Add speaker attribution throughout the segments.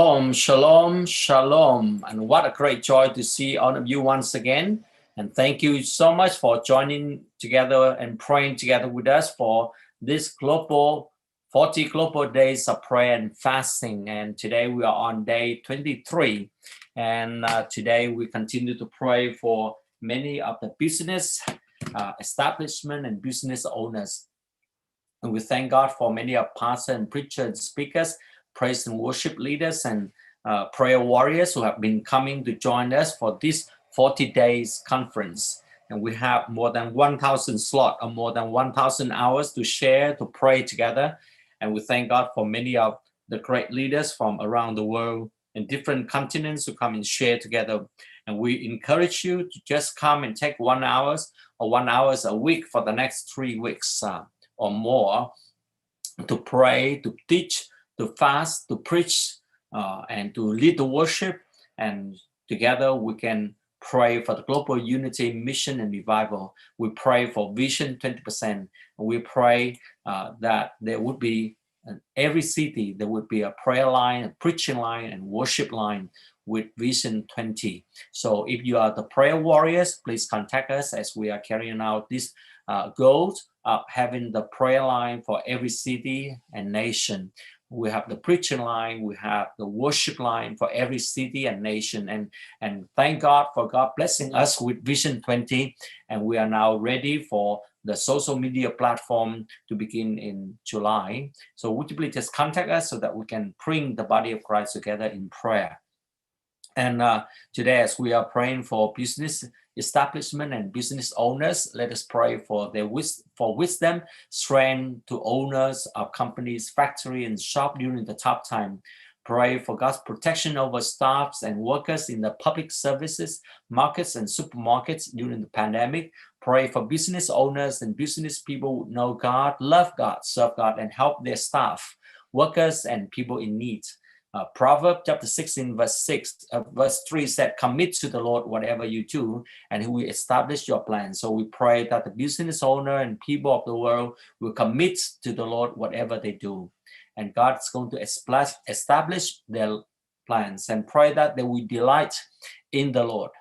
Speaker 1: Shalom, shalom, shalom. And what a great joy to see all of you once again. And thank you so much for joining together and praying together with us for this 40 global days of prayer and fasting. And today we are on day 23. And today we continue to pray for many of the business establishment and business owners. And we thank God for many of pastors and preachers and speakers, praise and worship leaders, and prayer warriors who have been coming to join us for this 40 days conference. And we have more than 1,000 slots or more than 1,000 hours to share, to pray together. And we thank God for many of the great leaders from around the world in different continents who come and share together. And we encourage you to just come and take 1 hour or 1 hour a week for the next 3 weeks or more to pray, to teach, to fast, to preach, and to lead the worship. And together we can pray for the global unity, mission, and revival. We pray for Vision 20%. We pray that there would be in every city, there would be a prayer line, a preaching line, and worship line with Vision 20. So if you are the prayer warriors, please contact us as we are carrying out this goals of having the prayer line for every city and nation. We have the preaching line, we have the worship line for every city and nation. And thank God for God blessing us with Vision 20. And we are now ready for the social media platform to begin in July. So would you please just contact us so that we can bring the body of Christ together in prayer. And today, as we are praying for business establishment and business owners, let us pray for their wisdom, strength to owners of companies, factory, and shop during the tough time. Pray for God's protection over staffs and workers in the public services, markets, and supermarkets during the pandemic. Pray for business owners and business people who know God, love God, serve God, and help their staff, workers, and people in need. Proverbs chapter 16 verse 3 said, commit to the Lord whatever you do, and he will establish your plan. So we pray that the business owner and people of the world will commit to the Lord whatever they do. And God is going to establish their plans, and pray that they will delight in the Lord,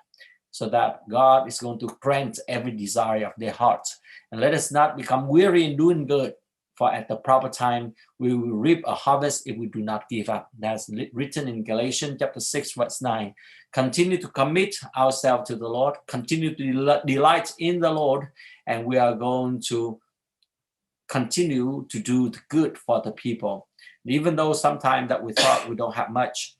Speaker 1: so that God is going to grant every desire of their heart. And let us not become weary in doing good, for at the proper time we will reap a harvest if we do not give up. That's written in Galatians chapter 6 verse 9. Continue to commit ourselves to the Lord, continue to delight in the Lord, and we are going to continue to do the good for the people. Even though sometimes that we thought we don't have much,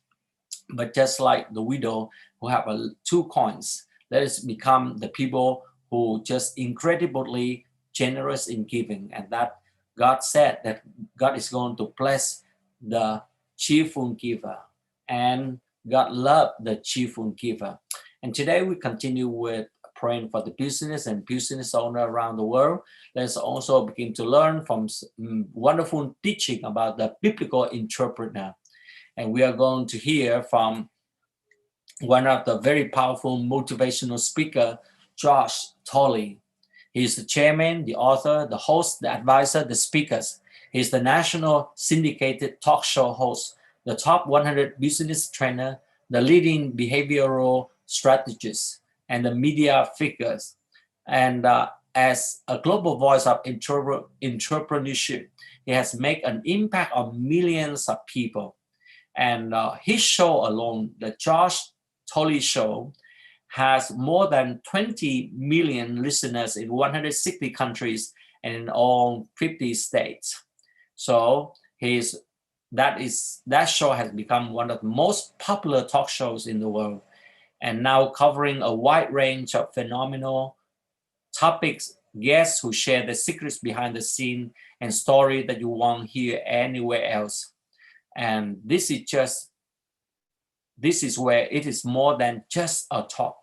Speaker 1: but just like the widow who have 2 coins, let us become the people who just incredibly generous in giving. And that God said that God is going to bless the cheerful giver, and God loved the cheerful giver. And today we continue with praying for the business and business owner around the world. Let's also begin to learn from wonderful teaching about the biblical entrepreneur. And we are going to hear from one of the very powerful motivational speaker, Josh Tolley. He's the chairman, the author, the host, the advisor, the speakers. He's the national syndicated talk show host, the top 100 business trainer, the leading behavioral strategist, and the media figures. And as a global voice of entrepreneurship, he has made an impact on millions of people. And his show alone, the Josh Tolley Show, has more than 20 million listeners in 160 countries and in all 50 states. So that show has become one of the most popular talk shows in the world, and now covering a wide range of phenomenal topics, guests who share the secrets behind the scene and story that you won't hear anywhere else. And this is where it is more than just a talk.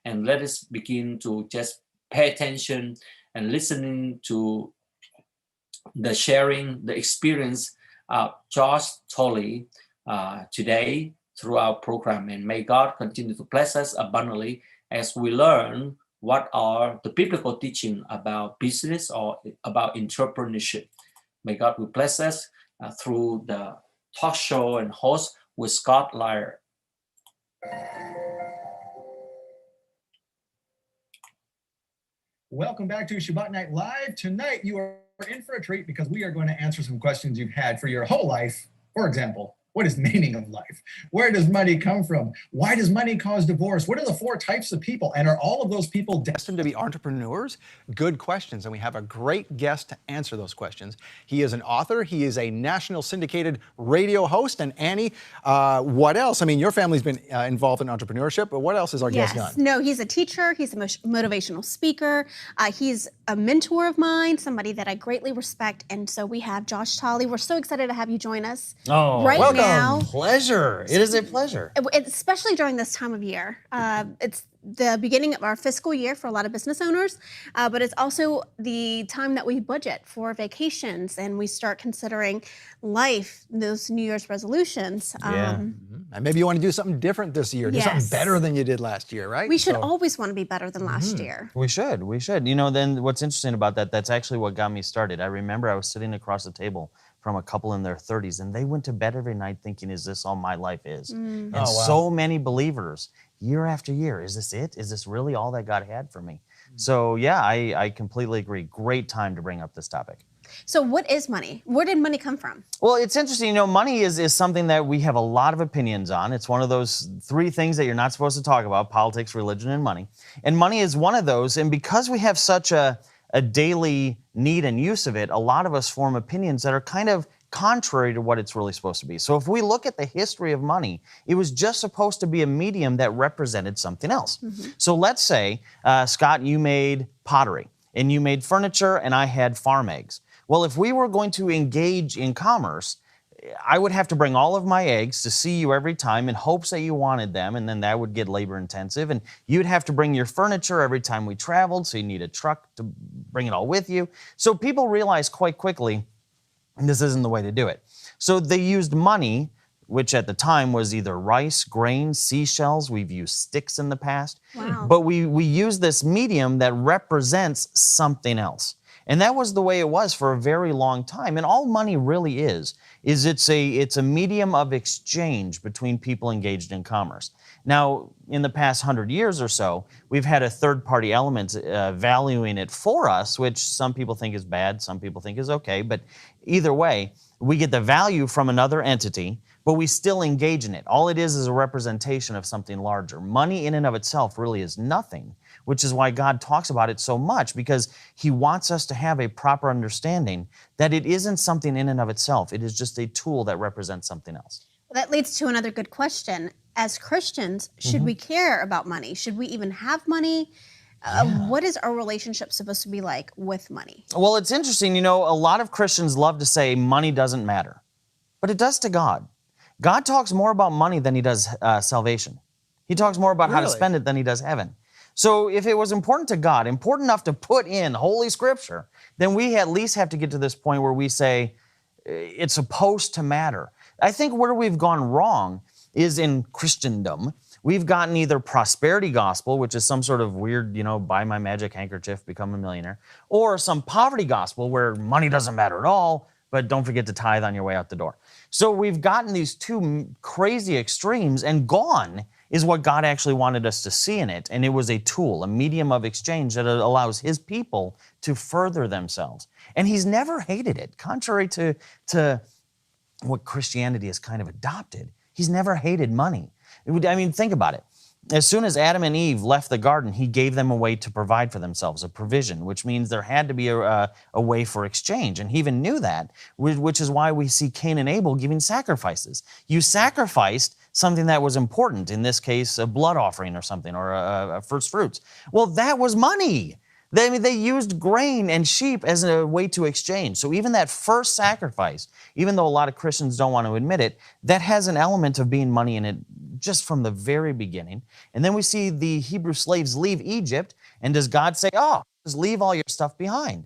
Speaker 1: And let us begin to just pay attention and listening to the sharing, the experience of Josh Tolley today through our program. And may God continue to bless us abundantly as we learn what are the biblical teaching about business or about entrepreneurship. May God will bless us through the talk show and host with Scott Lyer.
Speaker 2: Welcome back to Shabbat Night Live. Tonight you are in for a treat because we are going to answer some questions you've had for your whole life. For example, what is the meaning of life? Where does money come from? Why does money cause divorce? What are the 4 types of people? And are all of those people
Speaker 3: destined to be entrepreneurs? Good questions, and we have a great guest to answer those questions. He is an author, he is a national syndicated radio host, and Annie, what else? I mean, your family's been involved in entrepreneurship, but what else has our guest done?
Speaker 4: No, he's a teacher, he's a motivational speaker, he's a mentor of mine, somebody that I greatly respect, and so we have Josh Tolley. We're so excited to have you join us
Speaker 5: Welcome.
Speaker 4: now.
Speaker 5: Pleasure. It is a pleasure.
Speaker 4: Especially during this time of year. It's the beginning of our fiscal year for a lot of business owners, but it's also the time that we budget for vacations and we start considering life, those New Year's resolutions.
Speaker 3: And maybe you want to do something different this year, do something better than you did last year, right?
Speaker 4: We should always want to be better than last year.
Speaker 5: We should. You know, then what's interesting about that, that's actually what got me started. I remember I was sitting across the table from a couple in their 30s, and they went to bed every night thinking, is this all my life is? And so many believers, year after year, is this it? Is this really all that God had for me? So yeah, I completely agree. Great time to bring up this topic.
Speaker 4: So what is money? Where did money come from?
Speaker 5: Well, it's interesting, you know, money is something that we have a lot of opinions on. It's one of those 3 things that you're not supposed to talk about: politics, religion, and money. And money is one of those, and because we have such a daily need and use of it, a lot of us form opinions that are kind of contrary to what it's really supposed to be. So if we look at the history of money, it was just supposed to be a medium that represented something else. So let's say, Scott, you made pottery, and you made furniture, and I had farm eggs. Well, if we were going to engage in commerce, I would have to bring all of my eggs to see you every time in hopes that you wanted them, and then that would get labor intensive. And you'd have to bring your furniture every time we traveled, so you need a truck to bring it all with you. So people realized quite quickly, this isn't the way to do it. So they used money, which at the time was either rice, grain, seashells. We've used sticks in the past. But we use this medium that represents something else. And that was the way it was for a very long time. And all money really is it's a medium of exchange between people engaged in commerce. Now, in the past 100 years or so, we've had a third-party element valuing it for us, which some people think is bad, some people think is okay. But either way, we get the value from another entity, but we still engage in it. All it is a representation of something larger. Money in and of itself really is nothing, which is why God talks about it so much, because he wants us to have a proper understanding that it isn't something in and of itself. It is just a tool that represents something else.
Speaker 4: Well, that leads to another good question. As Christians, should we care about money? Should we even have money? What is our relationship supposed to be like with money?
Speaker 5: Well, it's interesting. You know, a lot of Christians love to say money doesn't matter, but it does to God. God talks more about money than he does salvation. He talks more about how to spend it than he does heaven. So if it was important to God, important enough to put in Holy Scripture, then we at least have to get to this point where we say it's supposed to matter. I think where we've gone wrong is in Christendom. We've gotten either prosperity gospel, which is some sort of weird, you know, buy my magic handkerchief, become a millionaire, or some poverty gospel where money doesn't matter at all, but don't forget to tithe on your way out the door. So we've gotten these 2 crazy extremes, and gone is what God actually wanted us to see in it. And it was a tool, a medium of exchange that allows his people to further themselves. And he's never hated it, contrary to what Christianity has kind of adopted. He's never hated money. I mean, think about it. As soon as Adam and Eve left the garden, he gave them a way to provide for themselves, a provision, which means there had to be a way for exchange. And he even knew that, which is why we see Cain and Abel giving sacrifices. You sacrificed something that was important, in this case, a blood offering or something, or a first fruits. Well, that was money. They used grain and sheep as a way to exchange. So even that first sacrifice, even though a lot of Christians don't want to admit it, that has an element of being money in it just from the very beginning. And then we see the Hebrew slaves leave Egypt, and does God say, oh, just leave all your stuff behind?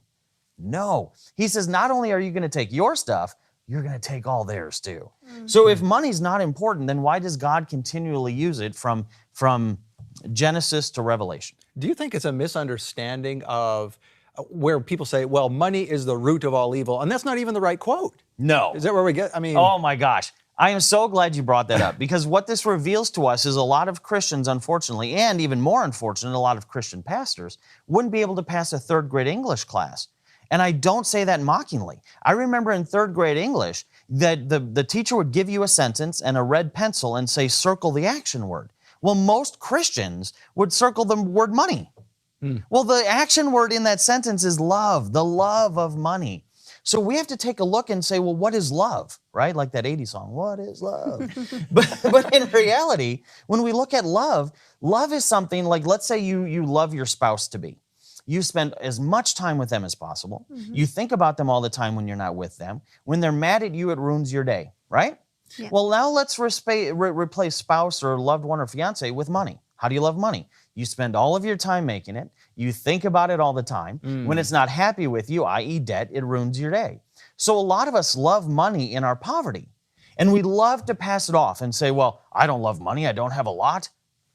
Speaker 5: No. He says, not only are you going to take your stuff, you're going to take all theirs too. So if money's not important, then why does God continually use it from Genesis to Revelation?
Speaker 3: Do you think it's a misunderstanding of where people say, well, money is the root of all evil, and that's not even the right quote?
Speaker 5: No.
Speaker 3: Is that where we get, I mean...
Speaker 5: Oh my gosh. I am so glad you brought that up, because what this reveals to us is a lot of Christians, unfortunately, and even more unfortunate, a lot of Christian pastors wouldn't be able to pass a third grade English class. And I don't say that mockingly. I remember in third grade English that the teacher would give you a sentence and a red pencil and say, circle the action word. Well, most Christians would circle the word money. Well, the action word in that sentence is love, the love of money. So we have to take a look and say, well, what is love, right? Like that 80s song, what is love? but in reality, when we look at love, love is something like, let's say you love your spouse to be. You spend as much time with them as possible. You think about them all the time when you're not with them. When they're mad at you, it ruins your day, right?
Speaker 4: Yeah.
Speaker 5: Well, now let's replace spouse or loved one or fiance with money. How do you love money? You spend all of your time making it. You think about it all the time. When it's not happy with you, i.e. debt, it ruins your day. So a lot of us love money in our poverty. And we love to pass it off and say, well, I don't love money. I don't have a lot.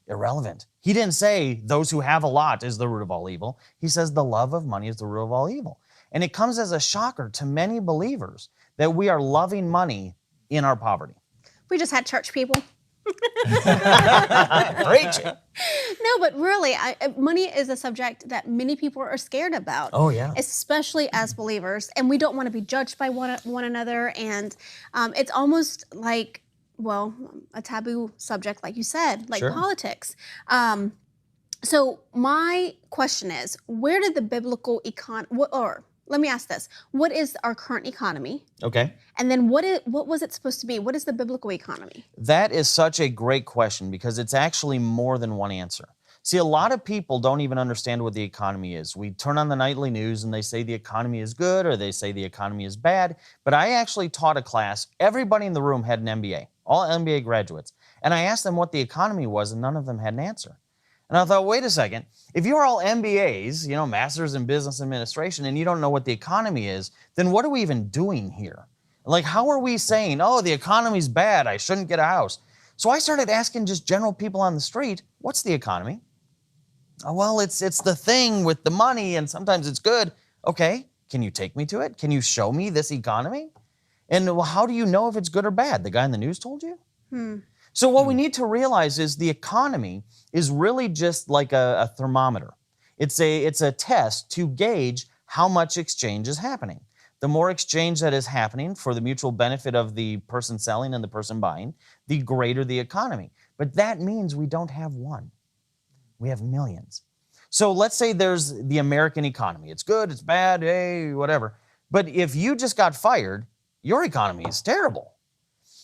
Speaker 5: Irrelevant. He didn't say those who have a lot is the root of all evil. He says the love of money is the root of all evil. And it comes as a shocker to many believers that we are loving money in our poverty.
Speaker 4: We just had church people.
Speaker 5: Preaching.
Speaker 4: No, but really, money is a subject that many people are scared about.
Speaker 5: Oh, yeah.
Speaker 4: Especially as believers, and we don't want to be judged by one another, and it's almost like, well, a taboo subject, like you said, like
Speaker 5: Sure.
Speaker 4: politics. So my question is, where did the biblical or let me ask this: what is our current economy?
Speaker 5: Okay.
Speaker 4: And then what was it supposed to be? What is the biblical economy?
Speaker 5: That is such a great question, because it's actually more than one answer. See, a lot of people don't even understand what the economy is. We turn on the nightly news and they say the economy is good, or they say the economy is bad. But I actually taught a class. Everybody in the room had an MBA, all MBA graduates. And I asked them what the economy was, and none of them had an answer. And I thought, wait a second, if you're all MBAs, Masters in Business Administration, and you don't know what the economy is, then what are we even doing here? Like, how are we saying, oh, the economy's bad, I shouldn't get a house? So I started asking just general people on the street, what's the economy? Oh, well, it's the thing with the money, and sometimes it's good. Okay, can you take me to it? Can you show me this economy? And well, how do you know if it's good or bad? The guy in the news told you? So what we need to realize is the economy is really just like a thermometer. It's a test to gauge how much exchange is happening. The more exchange that is happening for the mutual benefit of the person selling and the person buying, the greater the economy. But that means we don't have one. We have millions. So let's say there's the American economy. It's good, it's bad, hey, whatever. But if you just got fired, your economy is terrible.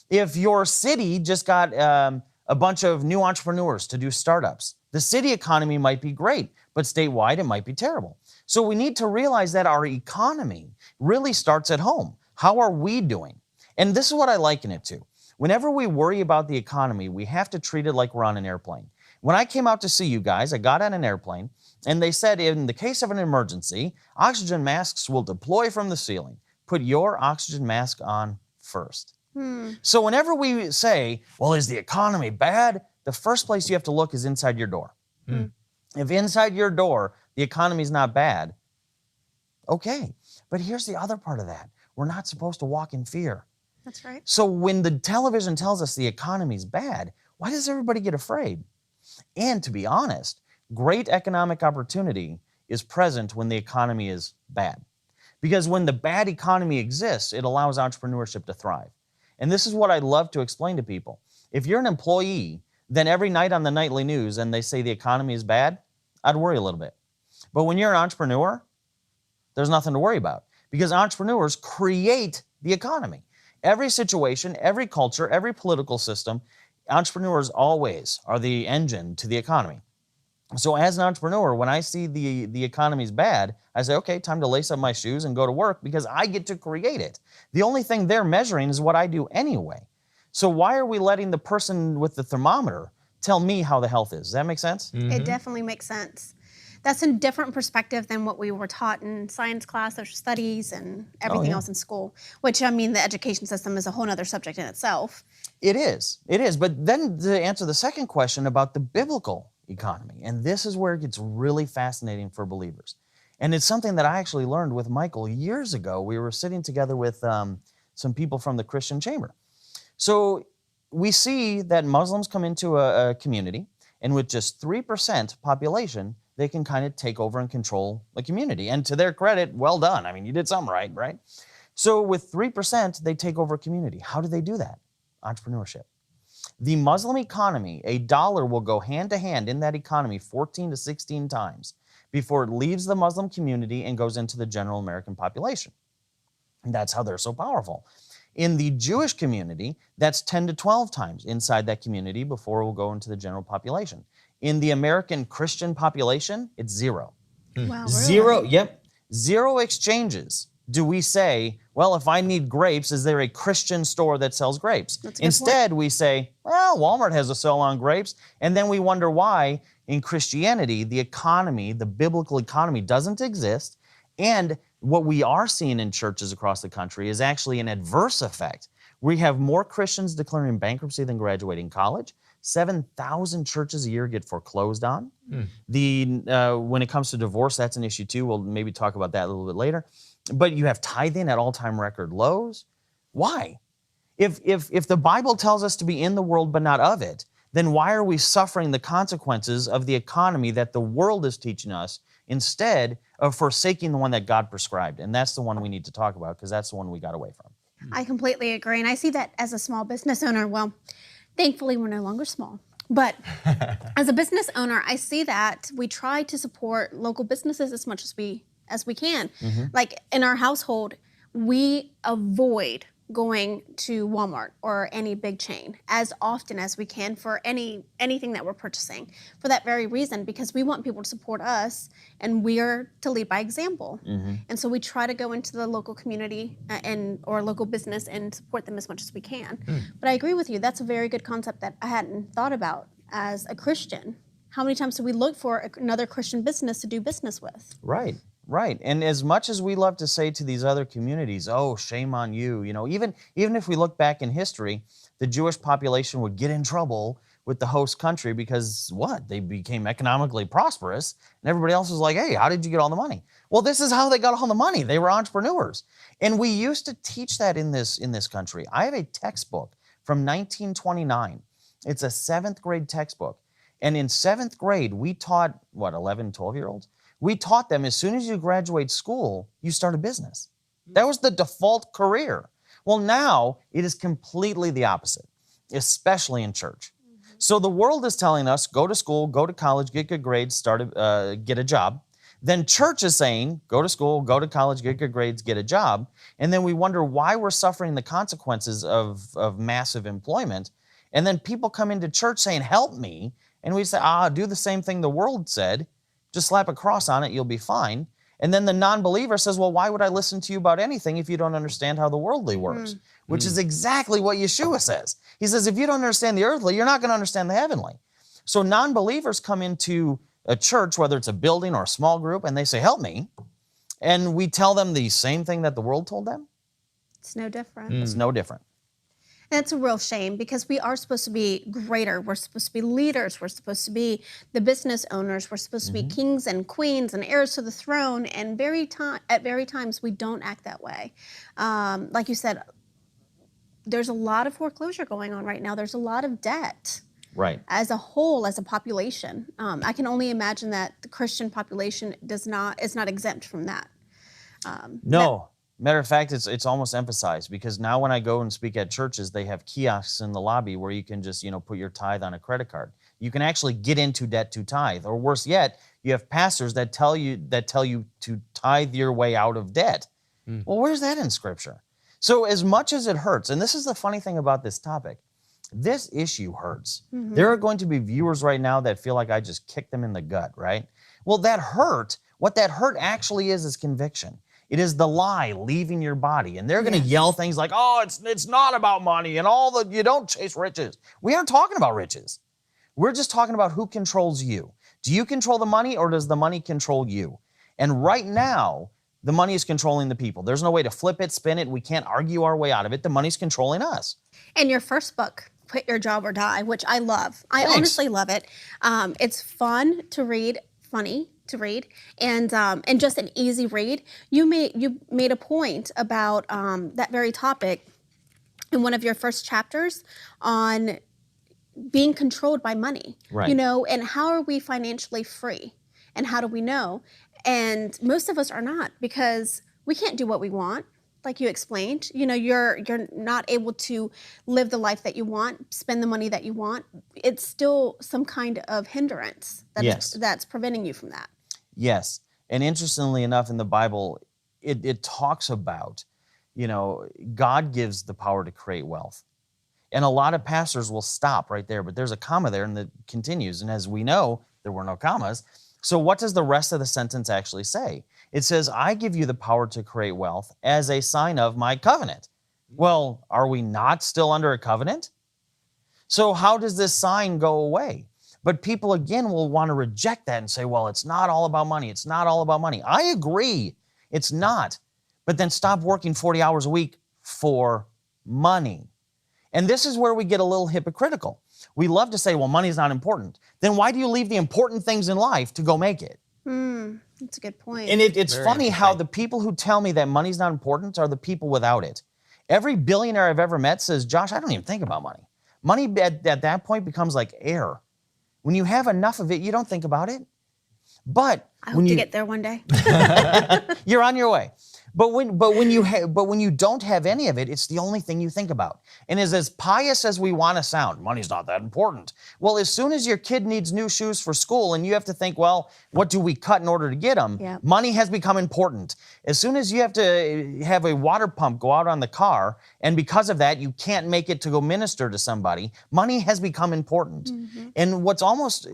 Speaker 5: If your city just got a bunch of new entrepreneurs to do startups, the city economy might be great, but statewide it might be terrible. So we need to realize that our economy really starts at home. How are we doing? And this is what I liken it to. Whenever we worry about the economy, we have to treat it like we're on an airplane. When I came out to see you guys, I got on an airplane, and they said in the case of an emergency, oxygen masks will deploy from the ceiling. Put your oxygen mask on first. So whenever we say, well, is the economy bad? The first place you have to look is inside your door. If inside your door, the economy's not bad, okay. But here's the other part of that. We're not supposed to walk in fear.
Speaker 4: That's right.
Speaker 5: So when the television tells us the economy's bad, why does everybody get afraid? And to be honest, great economic opportunity is present when the economy is bad. Because when the bad economy exists, it allows entrepreneurship to thrive. And this is what I love to explain to people. If you're an employee, then every night on the nightly news and they say the economy is bad, I'd worry a little bit. But when you're an entrepreneur, there's nothing to worry about, because entrepreneurs create the economy. Every situation, every culture, every political system, entrepreneurs always are the engine to the economy. So as an entrepreneur, when I see the economy's bad, I say, okay, time to lace up my shoes and go to work, because I get to create it. The only thing they're measuring is what I do anyway. So why are we letting the person with the thermometer tell me how the health is? Does that make sense?
Speaker 4: It definitely makes sense. That's a different perspective than what we were taught in science class, social studies, and everything else in school, which, I mean, the education system is a whole other subject in itself.
Speaker 5: It is. But then to answer the second question about the biblical economy, and this is where it gets really fascinating for believers. And it's something that I actually learned with Michael years ago. We were sitting together with some people from the Christian Chamber. So we see that Muslims come into a community, and with just 3% population, they can kind of take over and control the community. And to their credit, well done. I mean, you did something right, right? So with 3%, they take over a community. How do they do that? Entrepreneurship. The Muslim economy, a dollar will go hand to hand in that economy 14 to 16 times before it leaves the Muslim community and goes into the general American population. And that's how they're so powerful. In the Jewish community, that's 10 to 12 times inside that community before it will go into the general population. In the American Christian population, it's zero.
Speaker 4: Wow, really?
Speaker 5: Zero, yep. Zero exchanges. Do we say, well, if I need grapes, is there a Christian store that sells grapes?
Speaker 4: That's a good
Speaker 5: Instead, we say, well, Walmart has a sale on grapes. And then we wonder why in Christianity, the economy, the biblical economy doesn't exist. And what we are seeing in churches across the country is actually an adverse effect. We have more Christians declaring bankruptcy than graduating college. 7,000 churches a year get foreclosed on. When it comes to divorce, that's an issue too. We'll maybe talk about that a little bit later. But you have tithing at all-time record lows. Why? If the Bible tells us to be in the world but not of it, then why are we suffering the consequences of the economy that the world is teaching us instead of forsaking the one that God prescribed? And that's the one we need to talk about because that's the one we got away from.
Speaker 4: I completely agree. And I see that as a small business owner. Well, thankfully, we're no longer small. But as a business owner, I see that we try to support local businesses as much as we can. Like in our household, we avoid going to Walmart or any big chain as often as we can for anything that we're purchasing for that very reason, because we want people to support us and we're to lead by example. And so we try to go into the local community or local business and support them as much as we can. But I agree with you, that's a very good concept that I hadn't thought about as a Christian. How many times do we look for another Christian business to do business with?
Speaker 5: Right. Right. And as much as we love to say to these other communities, oh, shame on you, even if we look back in history, the Jewish population would get in trouble with the host country because they became economically prosperous and everybody else was like, hey, how did you get all the money? Well, this is how they got all the money. They were entrepreneurs. And we used to teach that in this country. I have a textbook from 1929. It's a 7th grade textbook. And in 7th grade, we taught, 11, 12-year-olds? We taught them as soon as you graduate school, you start a business. That was the default career. Well, now it is completely the opposite, especially in church. So the world is telling us, go to school, go to college, get good grades, get a job. Then church is saying, go to school, go to college, get good grades, get a job. And then we wonder why we're suffering the consequences of massive employment. And then people come into church saying, help me. And we say, do the same thing the world said. Just slap a cross on it, you'll be fine. And then the non-believer says, well, why would I listen to you about anything if you don't understand how the worldly works? Which is exactly what Yeshua says. He says, if you don't understand the earthly, you're not going to understand the heavenly. So non-believers come into a church, whether it's a building or a small group, and they say, help me. And we tell them the same thing that the world told them.
Speaker 4: It's no different.
Speaker 5: It's no different.
Speaker 4: That's a real shame because we are supposed to be greater. We're supposed to be leaders. We're supposed to be the business owners. We're supposed to be kings and queens and heirs to the throne. And at very times, we don't act that way. Like you said, there's a lot of foreclosure going on right now. There's a lot of debt.
Speaker 5: Right.
Speaker 4: As a whole, as a population. I can only imagine that the Christian population is not exempt from that.
Speaker 5: No. Matter of fact, it's almost emphasized because now when I go and speak at churches, they have kiosks in the lobby where you can just, put your tithe on a credit card. You can actually get into debt to tithe. Or worse yet, you have pastors that tell you to tithe your way out of debt. Well, where's that in Scripture? So as much as it hurts, and this is the funny thing about this topic, this issue hurts. There are going to be viewers right now that feel like I just kicked them in the gut, right? Well, what that hurt actually is conviction. It is the lie leaving your body. And they're going to yell things like, oh, it's not about money and you don't chase riches. We aren't talking about riches. We're just talking about who controls you. Do you control the money or does the money control you? And right now, the money is controlling the people. There's no way to flip it, spin it. We can't argue our way out of it. The money's controlling us.
Speaker 4: And your first book, Quit Your Job or Die, which I love. I honestly love it. It's fun to read, funny to read, and just an easy read. You made a point about that very topic in one of your first chapters on being controlled by money,
Speaker 5: Right.
Speaker 4: you know, and how are we financially free and how do we know? And most of us are not, because we can't do what we want. Like you explained, you know, you're not able to live the life that you want, spend the money that you want. It's still some kind of hindrance that's preventing you from that.
Speaker 5: Yes. And interestingly enough, in the Bible, it talks about, you know, God gives the power to create wealth. And a lot of pastors will stop right there, but there's a comma there and it continues. And as we know, there were no commas. So what does the rest of the sentence actually say? It says, I give you the power to create wealth as a sign of my covenant. Well, are we not still under a covenant? So how does this sign go away? But people, again, will want to reject that and say, well, it's not all about money. It's not all about money. I agree. It's not. But then stop working 40 hours a week for money. And this is where we get a little hypocritical. We love to say, well, money's not important. Then why do you leave the important things in life to go make it?
Speaker 4: That's a good point.
Speaker 5: And it's funny how the people who tell me that money's not important are the people without it. Every billionaire I've ever met says, Josh, I don't even think about money. Money at that point becomes like air. When you have enough of it, you don't think about it. But
Speaker 4: I hope to get there one day.
Speaker 5: you're on your way. But when you don't have any of it, it's the only thing you think about. And as pious as we want to sound, money's not that important. Well, as soon as your kid needs new shoes for school and you have to think, well, what do we cut in order to get them?
Speaker 4: Yep.
Speaker 5: Money has become important. As soon as you have to have a water pump go out on the car, and because of that, you can't make it to go minister to somebody, money has become important. And what's almost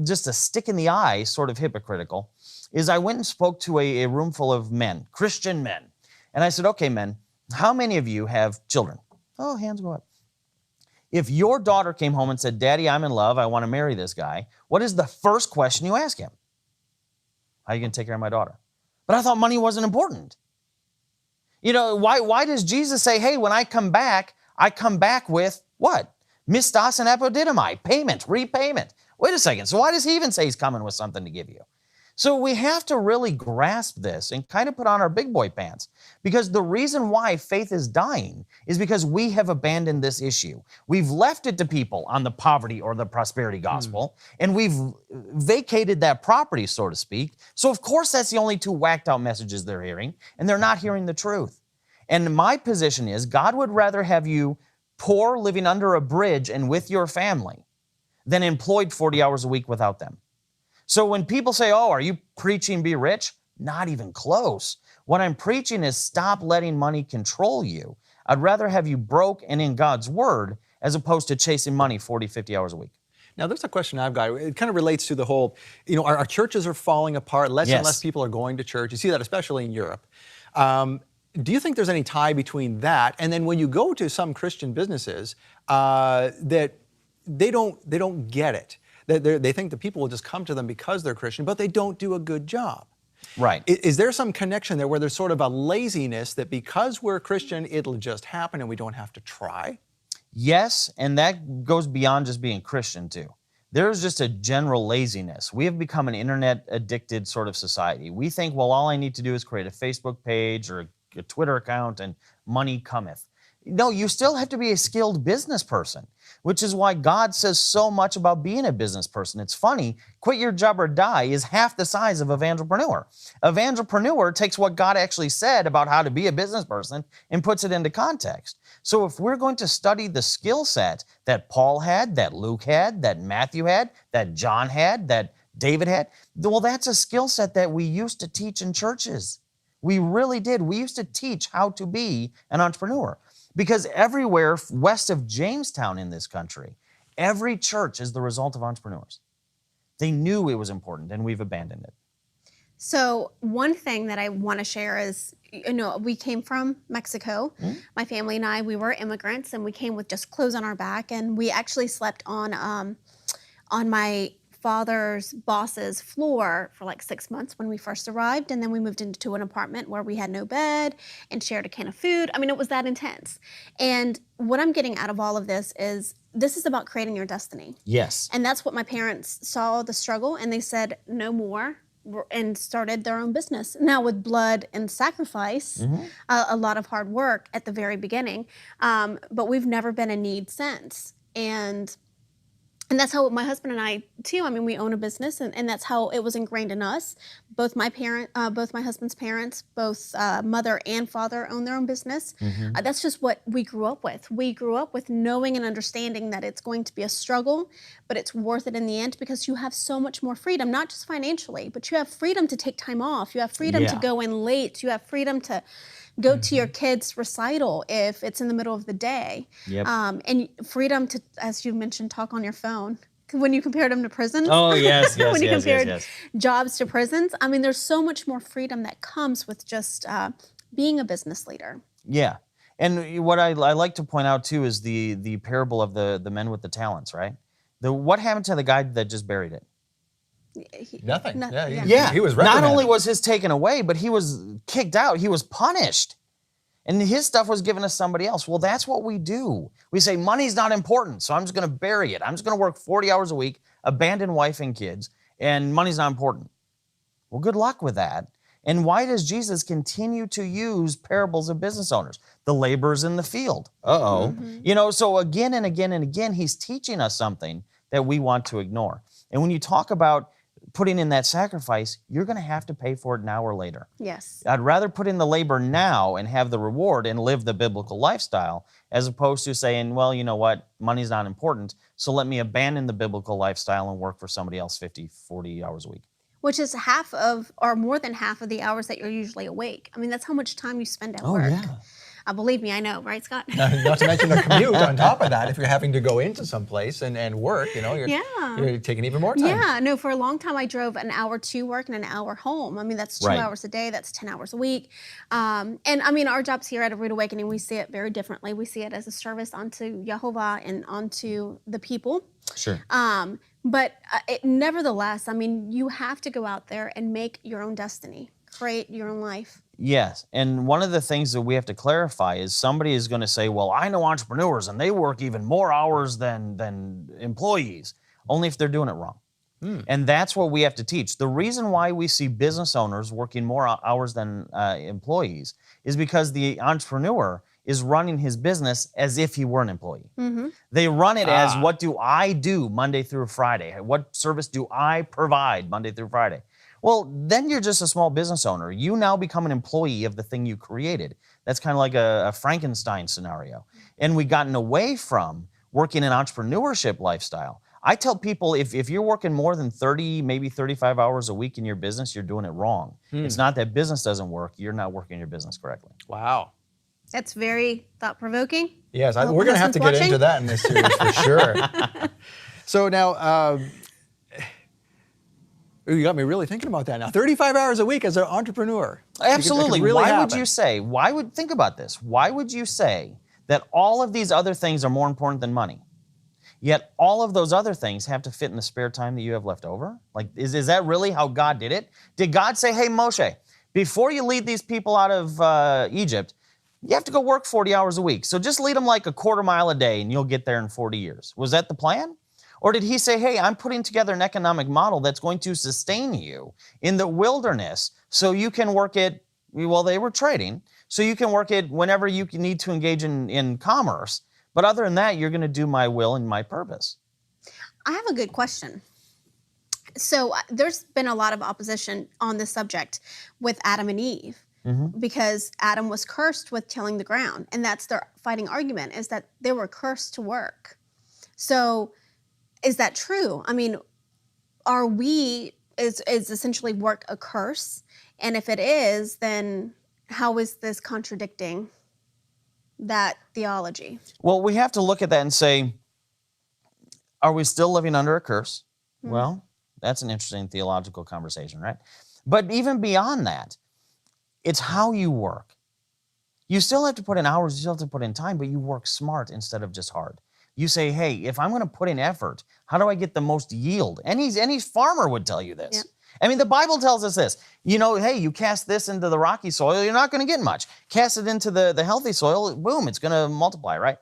Speaker 5: just a stick in the eye, sort of hypocritical, is I went and spoke to a room full of men, Christian men. And I said, okay, men, how many of you have children? Oh, hands go up. If your daughter came home and said, Daddy, I'm in love, I want to marry this guy, what is the first question you ask him? How are you going to take care of my daughter? But I thought money wasn't important. You know, why does Jesus say, hey, when I come back with what? Mistas and apodidomai, payment, repayment. Wait a second, so why does he even say he's coming with something to give you? So we have to really grasp this and kind of put on our big boy pants, because the reason why faith is dying is because we have abandoned this issue. We've left it to people on the poverty or the prosperity gospel, and we've vacated that property, so to speak. So of course that's the only two whacked out messages they're hearing, and they're not hearing the truth. And my position is God would rather have you poor, living under a bridge and with your family, than employed 40 hours a week without them. So when people say, oh, are you preaching be rich? Not even close. What I'm preaching is stop letting money control you. I'd rather have you broke and in God's word as opposed to chasing money 40, 50 hours a week.
Speaker 3: Now, there's a question I've got. It kind of relates to the whole, you know, our churches are falling apart. Less and less people are going to church. You see that especially in Europe. Do you think there's any tie between that and then when you go to some Christian businesses that they don't get it? They think that people will just come to them because they're Christian, but they don't do a good job.
Speaker 5: Right.
Speaker 3: Is there some connection there where there's sort of a laziness that because we're Christian, it'll just happen and we don't have to try?
Speaker 5: Yes, and that goes beyond just being Christian too. There's just a general laziness. We have become an internet-addicted sort of society. We think, well, all I need to do is create a Facebook page or a Twitter account and money cometh. No, you still have to be a skilled business person, which is why God says so much about being a business person. It's funny, quit your job or die is half the size of evangelpreneur. Evangelpreneur takes what God actually said about how to be a business person and puts it into context. So if we're going to study the skill set that Paul had, that Luke had, that Matthew had, that John had, that David had, well, that's a skill set that we used to teach in churches. We really did. We used to teach how to be an entrepreneur. Because everywhere west of Jamestown in this country, every church is the result of entrepreneurs. They knew it was important, and we've abandoned it.
Speaker 4: So one thing that I want to share is, you know, we came from Mexico. My family and I, we were immigrants, and we came with just clothes on our back, and we actually slept on my father's boss's floor for like 6 months when we first arrived, and then we moved into an apartment where we had no bed and shared a can of food. I mean, it was that intense. And what I'm getting out of all of this is about creating your destiny.
Speaker 5: Yes.
Speaker 4: And that's what my parents saw the struggle, and they said, no more. and started their own business. Now with blood and sacrifice, a lot of hard work at the very beginning, but we've never been in need since. And that's how my husband and I too. I mean, we own a business, and that's how it was ingrained in us. Both my husband's parents, both mother and father, own their own business. That's just what we grew up with. We grew up with knowing and understanding that it's going to be a struggle, but it's worth it in the end because you have so much more freedom, not just financially, but you have freedom to take time off. You have freedom to go in late. You have freedom to go to your kid's recital if it's in the middle of the day. And freedom to, as you mentioned, talk on your phone. When you compared them to prisons.
Speaker 5: Oh, yes, yes,
Speaker 4: when you
Speaker 5: yes,
Speaker 4: compared
Speaker 5: yes.
Speaker 4: jobs to prisons. I mean, there's so much more freedom that comes with just being a business leader.
Speaker 5: Yeah. And what I like to point out, too, is the parable of the men with the talents, right? What happened to the guy that just buried it?
Speaker 2: Nothing.
Speaker 3: Yeah.
Speaker 2: He was
Speaker 5: Not
Speaker 2: reprimanded.
Speaker 5: only was his taken away, but he was kicked out. He was punished. And his stuff was given to somebody else. Well, that's what we do. We say, money's not important, so I'm just going to bury it. I'm just going to work 40 hours a week, abandon wife and kids, and money's not important. Well, good luck with that. And why does Jesus continue to use parables of business owners? The laborers in the field. You know, so again and again and again, he's teaching us something that we want to ignore. And when you talk about putting in that sacrifice, you're going to have to pay for it now or later.
Speaker 4: Yes.
Speaker 5: I'd rather put in the labor now and have the reward and live the biblical lifestyle as opposed to saying, well, you know what, money's not important, so let me abandon the biblical lifestyle and work for somebody else 50, 40 hours a week.
Speaker 4: Which is half of, or more than half of the hours that you're usually awake. I mean, that's how much time you spend at work. Believe me, I know, right, Scott?
Speaker 2: Not to mention the commute on top of that. If you're having to go into some place and work, you know, you're taking even more time.
Speaker 4: Yeah, no, for a long time I drove an hour to work and an hour home. I mean, that's 2 hours a day, that's 10 hours a week. And I mean, our jobs here at A Rude Awakening, we see it very differently. We see it as a service unto Jehovah and unto the people.
Speaker 5: Sure.
Speaker 4: But nevertheless, I mean, you have to go out there and make your own destiny, create your own life.
Speaker 5: Yes, and one of the things that we have to clarify is somebody is going to say, well, I know entrepreneurs and they work even more hours than employees, only if they're doing it wrong. And that's what we have to teach. The reason why we see business owners working more hours than employees is because the entrepreneur is running his business as if he were an employee. They run it as, what do I do Monday through Friday? What service do I provide Monday through Friday? Well, then you're just a small business owner. You now become an employee of the thing you created. That's kind of like a Frankenstein scenario. And we've gotten away from working an entrepreneurship lifestyle. I tell people if you're working more than 30, maybe 35 hours a week in your business, you're doing it wrong. It's not that business doesn't work. You're not working your business correctly.
Speaker 3: Wow.
Speaker 4: That's very thought-provoking.
Speaker 2: Yes, we're going to have to get into that in this series for sure.
Speaker 3: So now, you got me really thinking about that now. 35 hours a week as an entrepreneur.
Speaker 5: Absolutely.
Speaker 3: Really
Speaker 5: Why would
Speaker 3: happen.
Speaker 5: you say, think about this. Why would you say that all of these other things are more important than money? Yet all of those other things have to fit in the spare time that you have left over? Like, is that really how God did it? Did God say, hey, Moshe, before you lead these people out of Egypt, you have to go work 40 hours a week. So just lead them like a quarter mile a day and you'll get there in 40 years. Was that the plan? Or did he say, hey, I'm putting together an economic model that's going to sustain you in the wilderness so you can work it, well, they were trading, so you can work it whenever you need to engage in commerce. But other than that, you're going to do my will and my purpose.
Speaker 4: I have a good question. So there's been a lot of opposition on this subject with Adam and Eve because Adam was cursed with tilling the ground. And that's their fighting argument, is that they were cursed to work. So is that true? I mean, is essentially work a curse? And if it is, then how is this contradicting that theology?
Speaker 5: Well, we have to look at that and say, are we still living under a curse? Well, that's an interesting theological conversation, right? But even beyond that, it's how you work. You still have to put in hours, you still have to put in time, but you work smart instead of just hard. You say, hey, if I'm going to put in effort, how do I get the most yield? Any farmer would tell you this.
Speaker 4: Yep.
Speaker 5: I mean, the Bible tells us this. You know, hey, you cast this into the rocky soil, you're not going to get much. Cast it into the healthy soil, boom, it's going to multiply, right?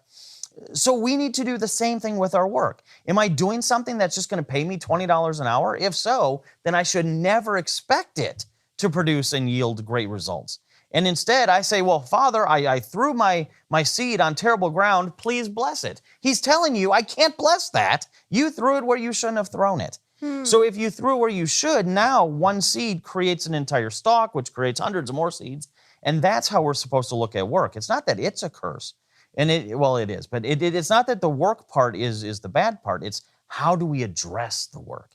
Speaker 5: So we need to do the same thing with our work. Am I doing something that's just going to pay me $20 an hour? If so, then I should never expect it to produce and yield great results. And instead, I say, well, Father, I threw my seed on terrible ground. Please bless it. He's telling you, I can't bless that. You threw it where you shouldn't have thrown it. So if you threw where you should, now one seed creates an entire stalk, which creates hundreds of more seeds. And that's how we're supposed to look at work. It's not that it's a curse. And it is, but it's not that the work part is the bad part. It's how do we address the work?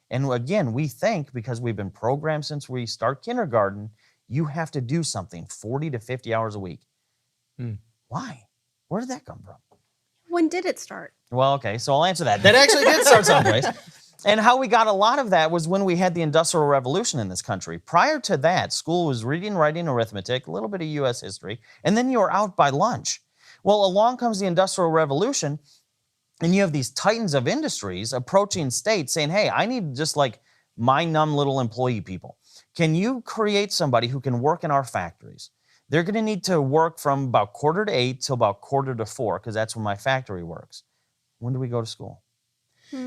Speaker 5: And again, we think because we've been programmed since we start kindergarten, you have to do something 40 to 50 hours a week. Why? Where did that come from?
Speaker 4: When did it start?
Speaker 5: Well, okay, so I'll answer that. That actually did start someplace. And how we got a lot of that was when we had the Industrial Revolution in this country. Prior to that, school was reading, writing, arithmetic, a little bit of U.S. history, and then you were out by lunch. Well, along comes the Industrial Revolution, and you have these titans of industries approaching states saying, hey, I need just like my numb little employee people. Can you create somebody who can work in our factories? They're going to need to work from about 7:45 till about 3:45 because that's when my factory works. When do we go to school?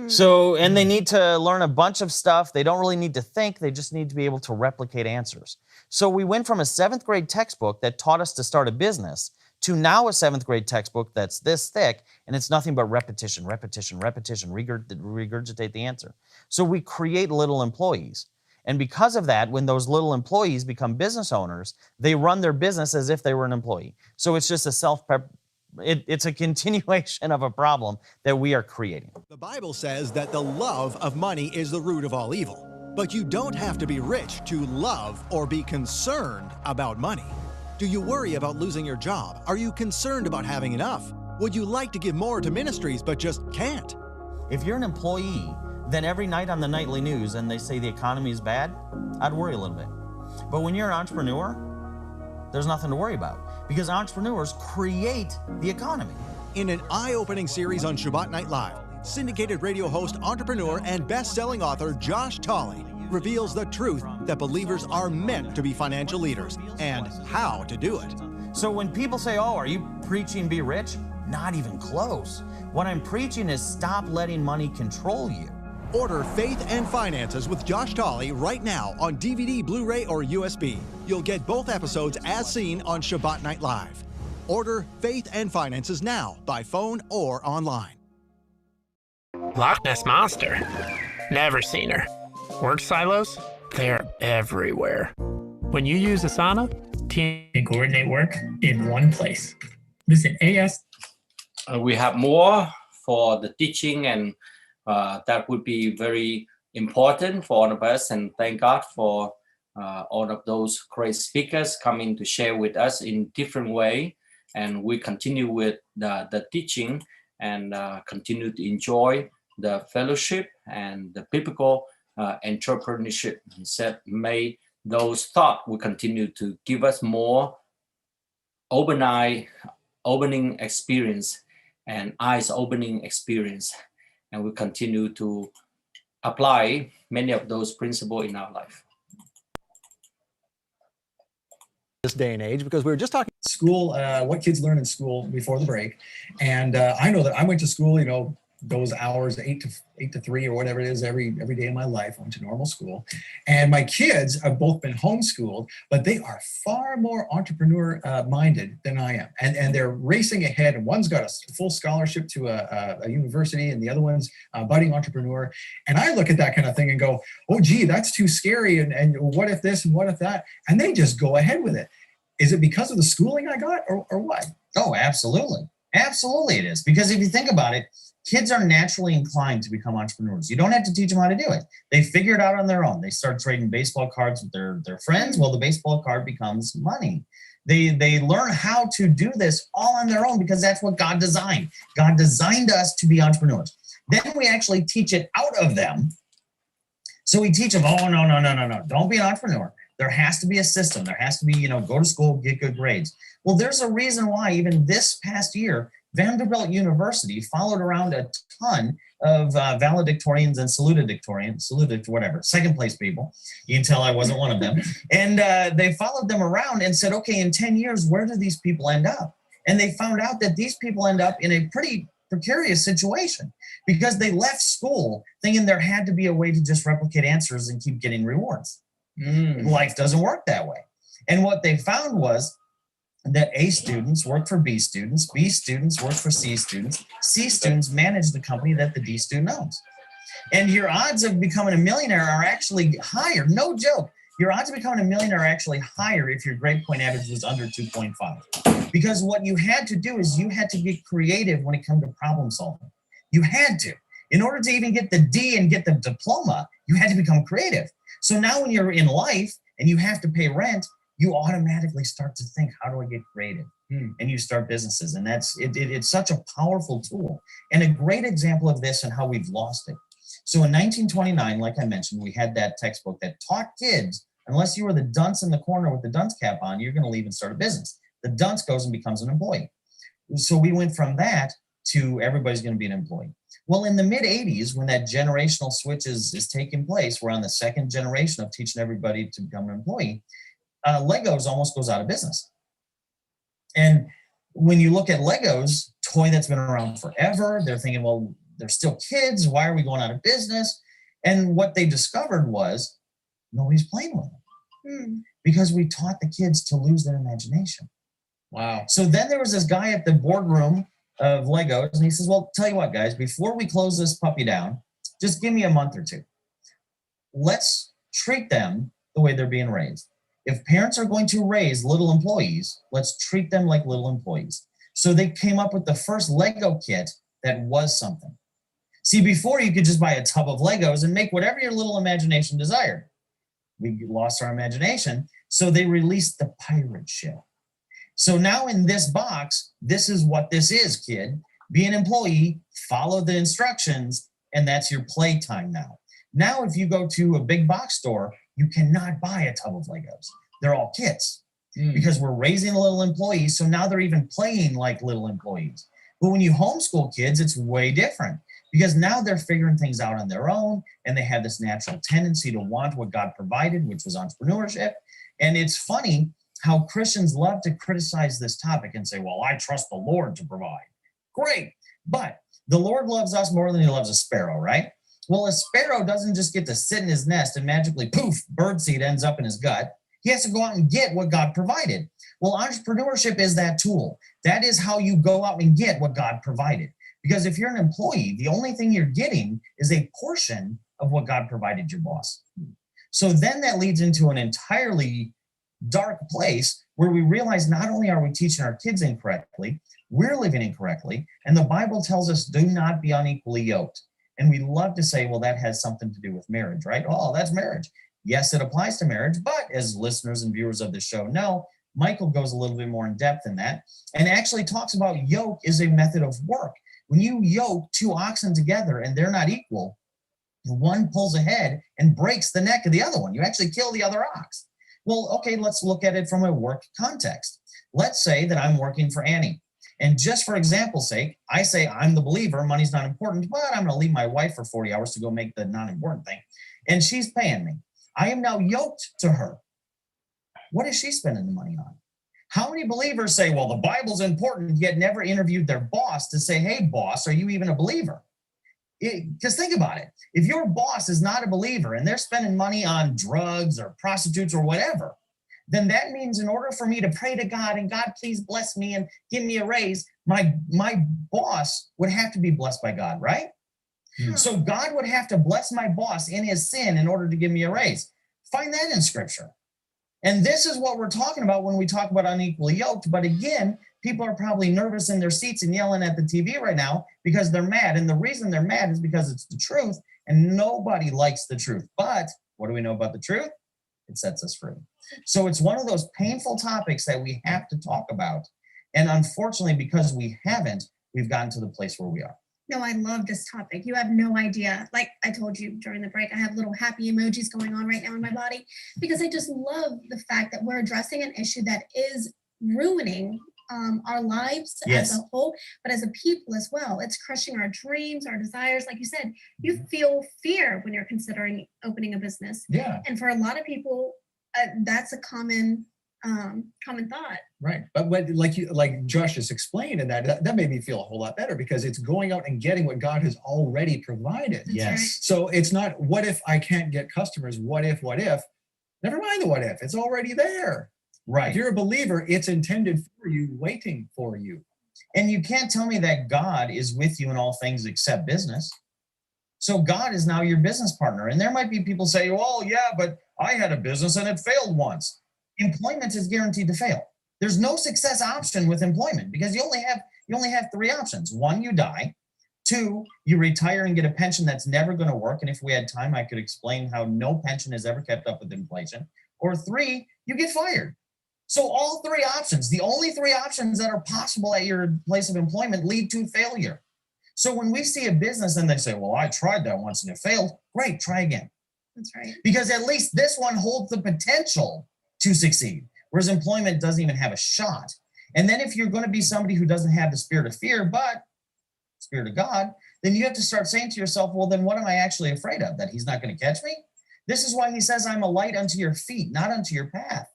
Speaker 5: So, and they need to learn a bunch of stuff. They don't really need to think. They just need to be able to replicate answers. So we went from a 7th grade textbook that taught us to start a business to now a 7th grade textbook that's this thick, and it's nothing but repetition, repetition, repetition, regurgitate the answer. So we create little employees. And because of that, when those little employees become business owners, they run their business as if they were an employee. So it's just it's a continuation of a problem that we are creating.
Speaker 6: The Bible says that the love of money is the root of all evil. But you don't have to be rich to love or be concerned about money. Do you worry about losing your job? Are you concerned about having enough? Would you like to give more to ministries but just can't?
Speaker 5: If you're an employee, then every night on the nightly news and they say the economy is bad, I'd worry a little bit. But when you're an entrepreneur, there's nothing to worry about because entrepreneurs create the economy.
Speaker 6: In an eye-opening series on Shabbat Night Live, syndicated radio host, entrepreneur, and best-selling author Josh Tolley reveals the truth that believers are meant to be financial leaders and how to do it.
Speaker 5: So when people say, oh, are you preaching be rich? Not even close. What I'm preaching is stop letting money control you.
Speaker 6: Order Faith and Finances with Josh Tolley right now on DVD, Blu-ray, or USB. You'll get both episodes as seen on Shabbat Night Live. Order Faith and Finances now by phone or online.
Speaker 7: Loch Ness Monster. Never seen her. Work silos? They're everywhere. When you use Asana, team can coordinate work in one place. Visit AS.
Speaker 1: We have more for the teaching, and that would be very important for all of us. And thank God for all of those great speakers coming to share with us in different way. And we continue with the teaching and continue to enjoy the fellowship and the biblical entrepreneurship. He said, may those thoughts will continue to give us more opening experience and eyes-opening experience. And we continue to apply many of those principles in our life.
Speaker 3: This day and age, because we were just talking
Speaker 2: School, what kids learn in school before the break. And I know that I went to school, those hours, 8 to 3 or whatever it is, every day of my life. I went to normal school. And my kids have both been homeschooled, but they are far more entrepreneur minded than I am. And they're racing ahead. And one's got a full scholarship to a university, and the other one's a budding entrepreneur. And I look at that kind of thing and go, oh, gee, that's too scary. And what if this and what if that? And they just go ahead with it. Is it because of the schooling I got or what?
Speaker 8: Oh, absolutely. Absolutely it is. Because if you think about it, kids are naturally inclined to become entrepreneurs. You don't have to teach them how to do it. They figure it out on their own. They start trading baseball cards with their friends. Well, the baseball card becomes money. They learn how to do this all on their own because that's what God designed. God designed us to be entrepreneurs. Then we actually teach it out of them. So we teach them, oh, no. Don't be an entrepreneur. There has to be a system. There has to be, go to school, get good grades. Well, there's a reason why even this past year, Vanderbilt University followed around a ton of valedictorians and salutatorians, whatever, second place people. You can tell I wasn't one of them. And they followed them around and said, okay, in 10 years, where do these people end up? And they found out that these people end up in a pretty precarious situation because they left school thinking there had to be a way to just replicate answers and keep getting rewards. Life doesn't work that way. And what they found was that A students worked for B students worked for C students managed the company that the D student owns. And your odds of becoming a millionaire are actually higher. No joke. Your odds of becoming a millionaire are actually higher if your grade point average was under 2.5. Because what you had to do is you had to get creative when it comes to problem solving. You had to. In order to even get the D and get the diploma, you had to become creative. So now when you're in life and you have to pay rent, you automatically start to think, how do I get creative? And you start businesses. And it's such a powerful tool and a great example of this and how we've lost it. So in 1929, like I mentioned, we had that textbook that taught kids, unless you were the dunce in the corner with the dunce cap on, you're going to leave and start a business. The dunce goes and becomes an employee. So we went from that to everybody's going to be an employee. Well, in the mid 80s, when that generational switch is taking place, we're on the second generation of teaching everybody to become an employee. Legos almost goes out of business. And when you look at Legos, toy that's been around forever, they're thinking, well, they're still kids. Why are we going out of business? And what they discovered was nobody's playing with them because we taught the kids to lose their imagination.
Speaker 1: Wow.
Speaker 8: So then there was this guy at the boardroom of Legos, and he says, well, tell you what, guys, before we close this puppy down, just give me a month or two. Let's treat them the way they're being raised. If parents are going to raise little employees, let's treat them like little employees. So they came up with the first Lego kit that was something. See, before you could just buy a tub of Legos and make whatever your little imagination desired. We lost our imagination, so they released the pirate ship. So now in this box, this is what this is, kid. Be an employee, follow the instructions, and that's your playtime now. Now, if you go to a big box store, you cannot buy a tub of Legos. They're all kits because we're raising little employees, so now they're even playing like little employees. But when you homeschool kids, it's way different because now they're figuring things out on their own, and they have this natural tendency to want what God provided, which was entrepreneurship. And it's funny how Christians love to criticize this topic and say, well, I trust the Lord to provide. Great. But the Lord loves us more than he loves a sparrow, right? Well, a sparrow doesn't just get to sit in his nest and magically, poof, birdseed ends up in his gut. He has to go out and get what God provided. Well, entrepreneurship is that tool. That is how you go out and get what God provided. Because if you're an employee, the only thing you're getting is a portion of what God provided your boss. So then that leads into an entirely dark place where we realize not only are we teaching our kids incorrectly, we're living incorrectly. And the Bible tells us, do not be unequally yoked. And we love to say, well, that has something to do with marriage, right? Oh, that's marriage. Yes, it applies to marriage. But as listeners and viewers of the show know, Michael goes a little bit more in depth in that and actually talks about yoke is a method of work. When you yoke two oxen together and they're not equal, one pulls ahead and breaks the neck of the other one. You actually kill the other ox. Well, okay, let's look at it from a work context. Let's say that I'm working for Annie. And just for example's sake, I say I'm the believer, money's not important, but I'm going to leave my wife for 40 hours to go make the non-important thing. And she's paying me. I am now yoked to her. What is she spending the money on? How many believers say, well, the Bible's important, yet never interviewed their boss to say, hey, boss, are you even a believer? Because think about it. If your boss is not a believer and they're spending money on drugs or prostitutes or whatever, then that means in order for me to pray to God and God, please bless me and give me a raise, my boss would have to be blessed by God, right? Yeah. So God would have to bless my boss in his sin in order to give me a raise. Find that in scripture. And this is what we're talking about when we talk about unequally yoked. But again, people are probably nervous in their seats and yelling at the TV right now because they're mad. And the reason they're mad is because it's the truth and nobody likes the truth. But what do we know about the truth? It sets us free. So it's one of those painful topics that we have to talk about. And unfortunately, because we haven't, we've gotten to the place where we are.
Speaker 4: No, I love this topic. You have no idea. Like I told you during the break, I have little happy emojis going on right now in my body because I just love the fact that we're addressing an issue that is ruining our lives as a whole, but as a people as well. It's crushing our dreams, our desires. Like you said, you feel fear when you're considering opening a business.
Speaker 8: Yeah.
Speaker 4: And for a lot of people, that's a common common thought.
Speaker 2: Right. But like Josh just explained, and that made me feel a whole lot better, because it's going out and getting what God has already provided.
Speaker 8: Yes.
Speaker 4: right.
Speaker 2: So it's not, what if I can't get customers? What if? Never mind the what if. It's already there.
Speaker 8: Right.
Speaker 2: If you're a believer, it's intended for you, waiting for you.
Speaker 8: And you can't tell me that God is with you in all things except business. So God is now your business partner. And there might be people say, well, yeah, but I had a business and it failed once. Employment is guaranteed to fail. There's no success option with employment, because you only have three options. One, you die. Two, you retire and get a pension that's never going to work. And if we had time, I could explain how no pension has ever kept up with inflation. Or three, you get fired. So all three options, the only three options that are possible at your place of employment, lead to failure. So when we see a business and they say, well, I tried that once and it failed, great, try again.
Speaker 4: That's right.
Speaker 8: Because at least this one holds the potential to succeed, whereas employment doesn't even have a shot. And then if you're going to be somebody who doesn't have the spirit of fear, but spirit of God, then you have to start saying to yourself, well, then what am I actually afraid of? That he's not going to catch me? This is why he says, I'm a light unto your feet, not unto your path.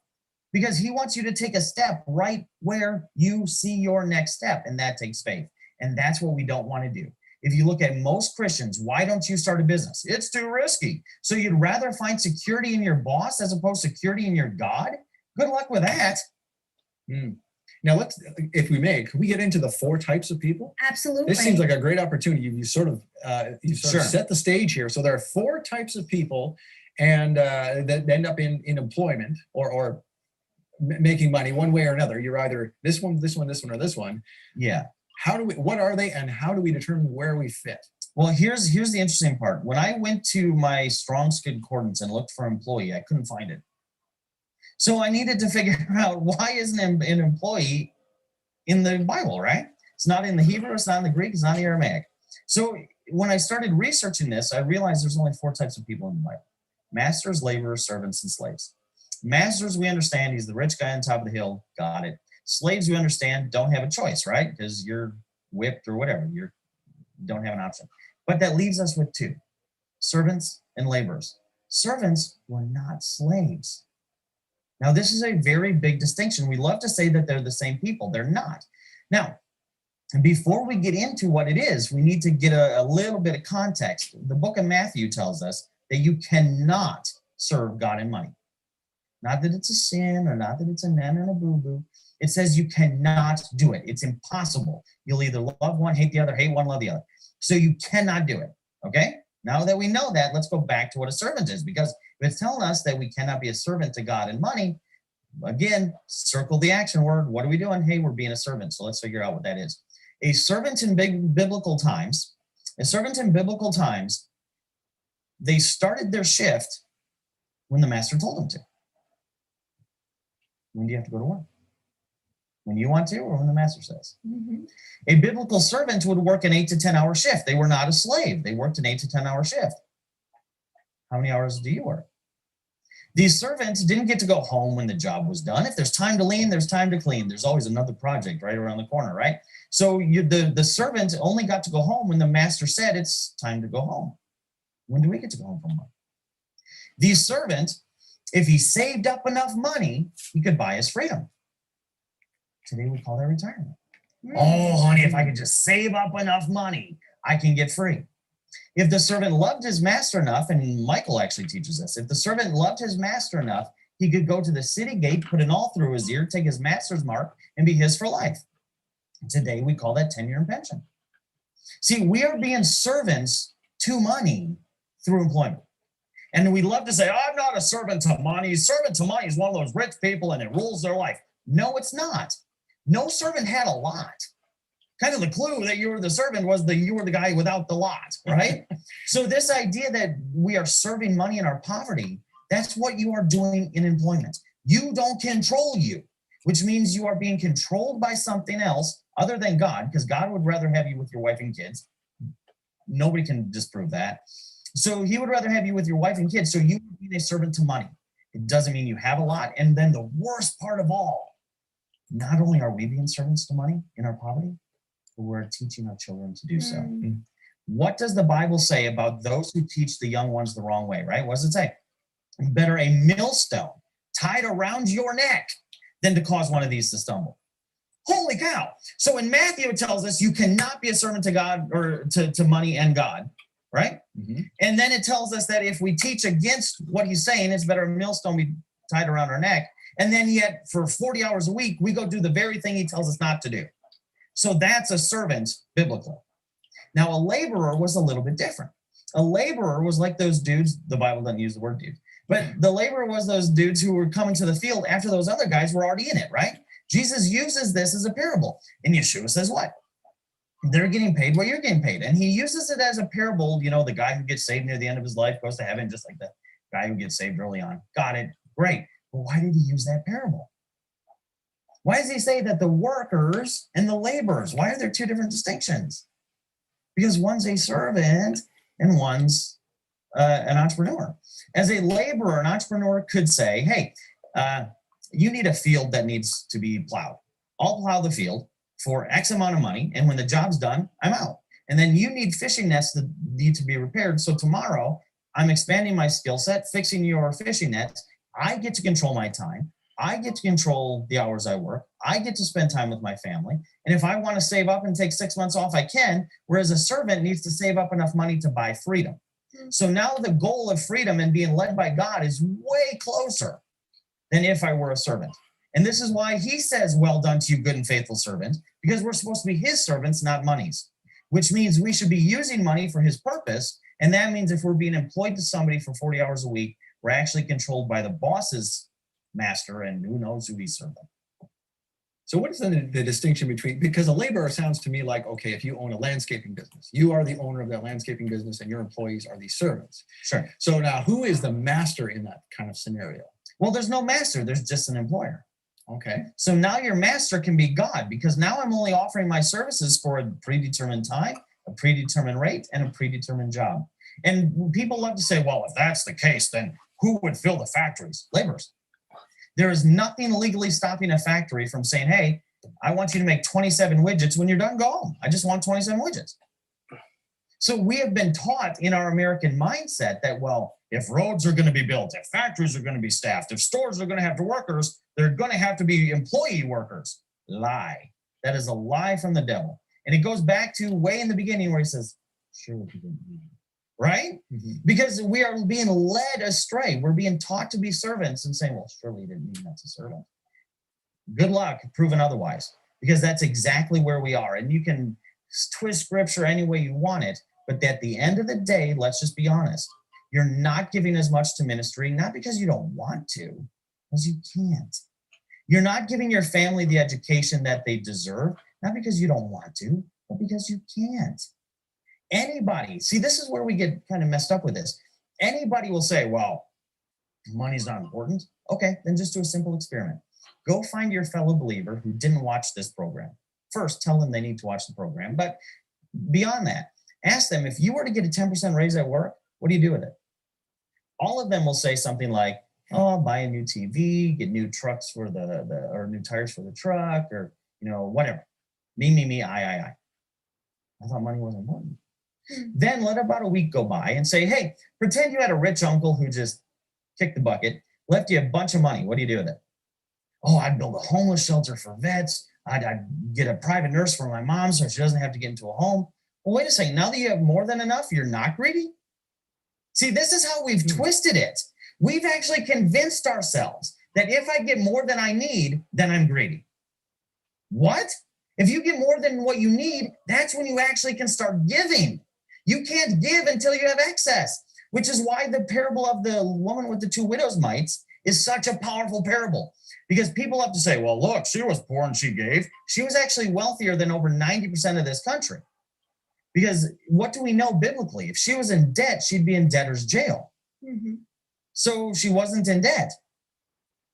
Speaker 8: Because he wants you to take a step right where you see your next step, and that takes faith. And that's what we don't want to do. If you look at most Christians, why don't you start a business? It's too risky. So you'd rather find security in your boss as opposed to security in your God? Good luck with that.
Speaker 2: Now, if we may, can we get into the 4 types of people?
Speaker 4: Absolutely.
Speaker 2: This seems like a great opportunity. You sort of
Speaker 8: Sure.
Speaker 2: set the stage here. So there are 4 types of people, and that end up in employment or making money one way or another. You're either this one, or this one.
Speaker 8: Yeah.
Speaker 2: What are they, and how do we determine where we fit?
Speaker 8: Well, here's the interesting part. When I went to my Strong's Concordance and looked for employee, I couldn't find it. So I needed to figure out, why isn't an employee in the Bible, right? It's not in the Hebrew, it's not in the Greek, it's not in the Aramaic. So when I started researching this, I realized there's only 4 types of people in the Bible: masters, laborers, servants, and slaves. Masters, we understand, he's the rich guy on top of the hill. Got it. Slaves, we understand, don't have a choice, right? Because you're whipped or whatever. You don't have an option. But that leaves us with 2: servants and laborers. Servants were not slaves. Now, this is a very big distinction. We love to say that they're the same people. They're not. Now, before we get into what it is, we need to get a little bit of context. The book of Matthew tells us that you cannot serve God and money. Not that it's a sin, or not that it's a nan and a boo-boo. It says you cannot do it. It's impossible. You'll either love one, hate the other, hate one, love the other. So you cannot do it, okay? Now that we know that, let's go back to what a servant is, because if it's telling us that we cannot be a servant to God and money, again, circle the action word. What are we doing? Hey, we're being a servant. So let's figure out what that is. A servant in biblical times, they started their shift when the master told them to. When do you have to go to work? When you want to, or when the master says?
Speaker 4: Mm-hmm.
Speaker 8: A biblical servant would work an 8 to 10 hour shift. They were not a slave. They worked an 8 to 10 hour shift. How many hours do you work? These servants didn't get to go home when the job was done. If there's time to lean, there's time to clean. There's always another project right around the corner, right? So the servant only got to go home when the master said it's time to go home. When do we get to go home from work? These servants, if he saved up enough money, he could buy his freedom. Today we call that retirement. Oh, honey, if I could just save up enough money, I can get free. If the servant loved his master enough, and Michael actually teaches us, if the servant loved his master enough, he could go to the city gate, put an awl through his ear, take his master's mark, and be his for life. Today we call that tenure and pension. See, we are being servants to money through employment. And we love to say, I'm not a servant to money. Servant to money is one of those rich people and it rules their life. No, it's not. No servant had a lot. Kind of the clue that you were the servant was that you were the guy without the lot, right? So this idea that we are serving money in our poverty, that's what you are doing in employment. You don't control you, which means you are being controlled by something else other than God, because God would rather have you with your wife and kids. Nobody can disprove that. So he would rather have you with your wife and kids. So you are being a servant to money. It doesn't mean you have a lot. And then the worst part of all, not only are we being servants to money in our poverty, but we're teaching our children to do so. What does the Bible say about those who teach the young ones the wrong way, right? What does it say? Better a millstone tied around your neck than to cause one of these to stumble. Holy cow. So in Matthew, it tells us you cannot be a servant to God or to money and God, right?
Speaker 2: Mm-hmm.
Speaker 8: And then it tells us that if we teach against what he's saying, it's better a millstone be tied around our neck. And then yet for 40 hours a week, we go do the very thing he tells us not to do. So that's a servant biblically. Now, a laborer was a little bit different. A laborer was like those dudes, the Bible doesn't use the word dude, but the laborer was those dudes who were coming to the field after those other guys were already in it, right? Jesus uses this as a parable. And Yeshua says what? They're getting paid what you're getting paid. And he uses it as a parable. You know, the guy who gets saved near the end of his life goes to heaven, just like the guy who gets saved early on. Got it. Great. But why did he use that parable? Why does he say that the workers and the laborers, why are there two different distinctions? Because one's a servant and one's an entrepreneur. As a laborer, an entrepreneur could say, hey, you need a field that needs to be plowed. I'll plow the field for X amount of money. And when the job's done, I'm out. And then you need fishing nets that need to be repaired. So tomorrow I'm expanding my skill set, fixing your fishing nets. I get to control my time. I get to control the hours I work. I get to spend time with my family. And if I want to save up and take 6 months off, I can. Whereas a servant needs to save up enough money to buy freedom. So now the goal of freedom and being led by God is way closer than if I were a servant. And this is why he says, well done to you, good and faithful servant, because we're supposed to be his servants, not money's, which means we should be using money for his purpose. And that means if we're being employed to somebody for 40 hours a week, we're actually controlled by the boss's master, and who knows who he's serving.
Speaker 2: So what is the distinction between, because a laborer sounds to me like, okay, if you own a landscaping business, you are the owner of that landscaping business and your employees are the servants.
Speaker 8: Sure.
Speaker 2: So now who is the master in that kind of scenario?
Speaker 8: Well, there's no master, there's just an employer.
Speaker 2: Okay.
Speaker 8: So now your master can be God, because now I'm only offering my services for a predetermined time, a predetermined rate, and a predetermined job. And people love to say, well, if that's the case, then who would fill the factories? Laborers. There is nothing legally stopping a factory from saying, hey, I want you to make 27 widgets. When you're done, go home. I just want 27 widgets. So we have been taught in our American mindset that, well, if roads are going to be built, if factories are going to be staffed, if stores are going to have workers, they're going to have to be employee workers. Lie. That is a lie from the devil. And it goes back to way in the beginning where he says, surely he didn't mean it. Right? Mm-hmm. Because we are being led astray. We're being taught to be servants and saying, well, surely he didn't mean that's a servant. Good luck proving otherwise, because that's exactly where we are. And you can twist scripture any way you want it, but at the end of the day, let's just be honest. You're not giving as much to ministry, not because you don't want to, because you can't. You're not giving your family the education that they deserve, not because you don't want to, but because you can't. Anybody, see, this is where we get kind of messed up with this. Anybody will say, well, money's not important. Okay, then just do a simple experiment. Go find your fellow believer who didn't watch this program. First, tell them they need to watch the program. But beyond that, ask them, if you were to get a 10% raise at work, what do you do with it? All of them will say something like, oh, buy a new TV, get new trucks for or new tires for the truck, or, whatever. Me, I. I thought money wasn't important. Then let about a week go by and say, hey, pretend you had a rich uncle who just kicked the bucket, left you a bunch of money. What do you do with it? Oh, I'd build a homeless shelter for vets. I'd get a private nurse for my mom so she doesn't have to get into a home. Well, wait a second. Now that you have more than enough, you're not greedy? See, this is how we've twisted it. We've actually convinced ourselves that if I get more than I need, then I'm greedy. What? If you get more than what you need, that's when you actually can start giving. You can't give until you have excess, which is why the parable of the woman with the 2 widows' mites is such a powerful parable. Because people have to say, well, look, she was poor and she gave. She was actually wealthier than over 90% of this country. Because what do we know biblically? If she was in debt, she'd be in debtor's jail. Mm-hmm. So she wasn't in debt.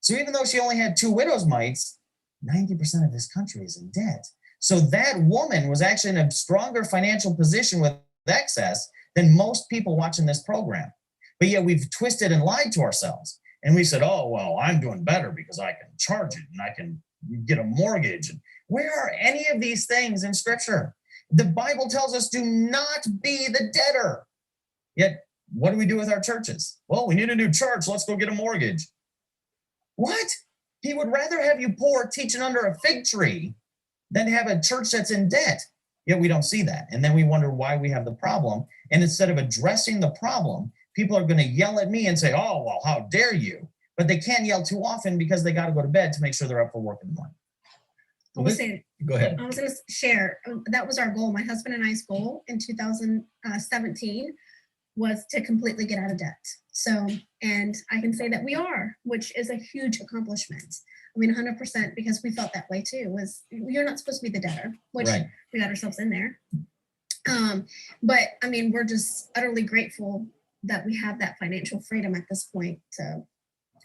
Speaker 8: So even though she only had 2 widows' mites, 90% of this country is in debt. So that woman was actually in a stronger financial position with excess than most people watching this program. But yet we've twisted and lied to ourselves. And we said, oh, well, I'm doing better because I can charge it and I can get a mortgage. And where are any of these things in scripture? The Bible tells us do not be the debtor. Yet, what do we do with our churches? Well, we need a new church. Let's go get a mortgage. What? He would rather have you poor teaching under a fig tree than have a church that's in debt. Yet we don't see that. And then we wonder why we have the problem. And instead of addressing the problem, people are going to yell at me and say, oh, well, how dare you? But they can't yell too often because they got to go to bed to make sure they're up for work in the morning.
Speaker 2: Go ahead.
Speaker 4: I was going to share, that was our goal. My husband and I's goal in 2017 was to completely get out of debt. So, and I can say that we are, which is a huge accomplishment. I mean, 100%, because we felt that way too, was you're not supposed to be the debtor, which we got ourselves in there. But I mean, we're just utterly grateful that we have that financial freedom at this point to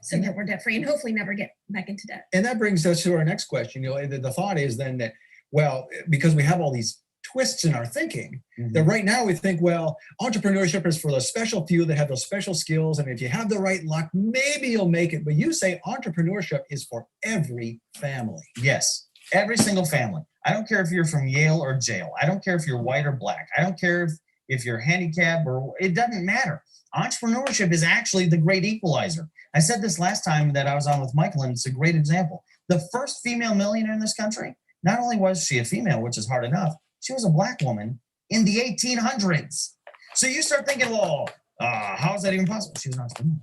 Speaker 4: so that we're debt free and hopefully never get back into debt.
Speaker 2: And that brings us to our next question. You know, the thought is then that, well, because we have all these twists in our thinking, that right now we think, well, entrepreneurship is for the special few that have those special skills. And if you have the right luck, maybe you'll make it. But you say entrepreneurship is for every family.
Speaker 8: Yes, every single family. I don't care if you're from Yale or jail. I don't care if you're white or black. I don't care if you're handicapped or it doesn't matter. Entrepreneurship is actually the great equalizer. I said this last time that I was on with Michael, and it's a great example. The first female millionaire in this country, not only was she a female, which is hard enough, she was a black woman in the 1800s. So you start thinking, well, how is that even possible? She was an entrepreneur.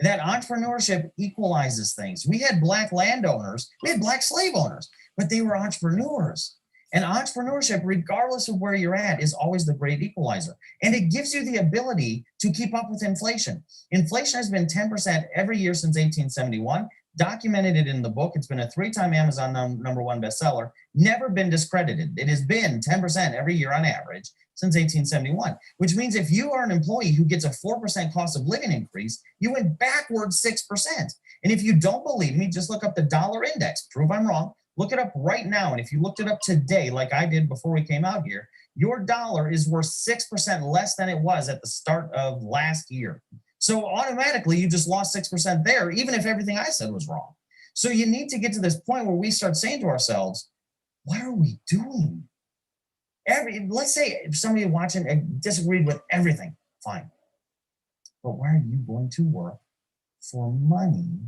Speaker 8: That entrepreneurship equalizes things. We had black landowners, we had black slave owners, but they were entrepreneurs. And entrepreneurship, regardless of where you're at, is always the great equalizer. And it gives you the ability to keep up with inflation. Inflation has been 10% every year since 1871. Documented it in the book. It's been a 3-time Amazon #1 bestseller. Never been discredited. It has been 10% every year on average since 1871, which means if you are an employee who gets a 4% cost of living increase, you went backwards 6%. And if you don't believe me, just look up the dollar index. Prove I'm wrong. Look it up right now. And if you looked it up today, like I did before we came out here, your dollar is worth 6% less than it was at the start of last year. So automatically you just lost 6% there, even if everything I said was wrong. So you need to get to this point where we start saying to ourselves, what are we doing? Let's say if somebody watching disagreed with everything, fine. But why are you going to work for money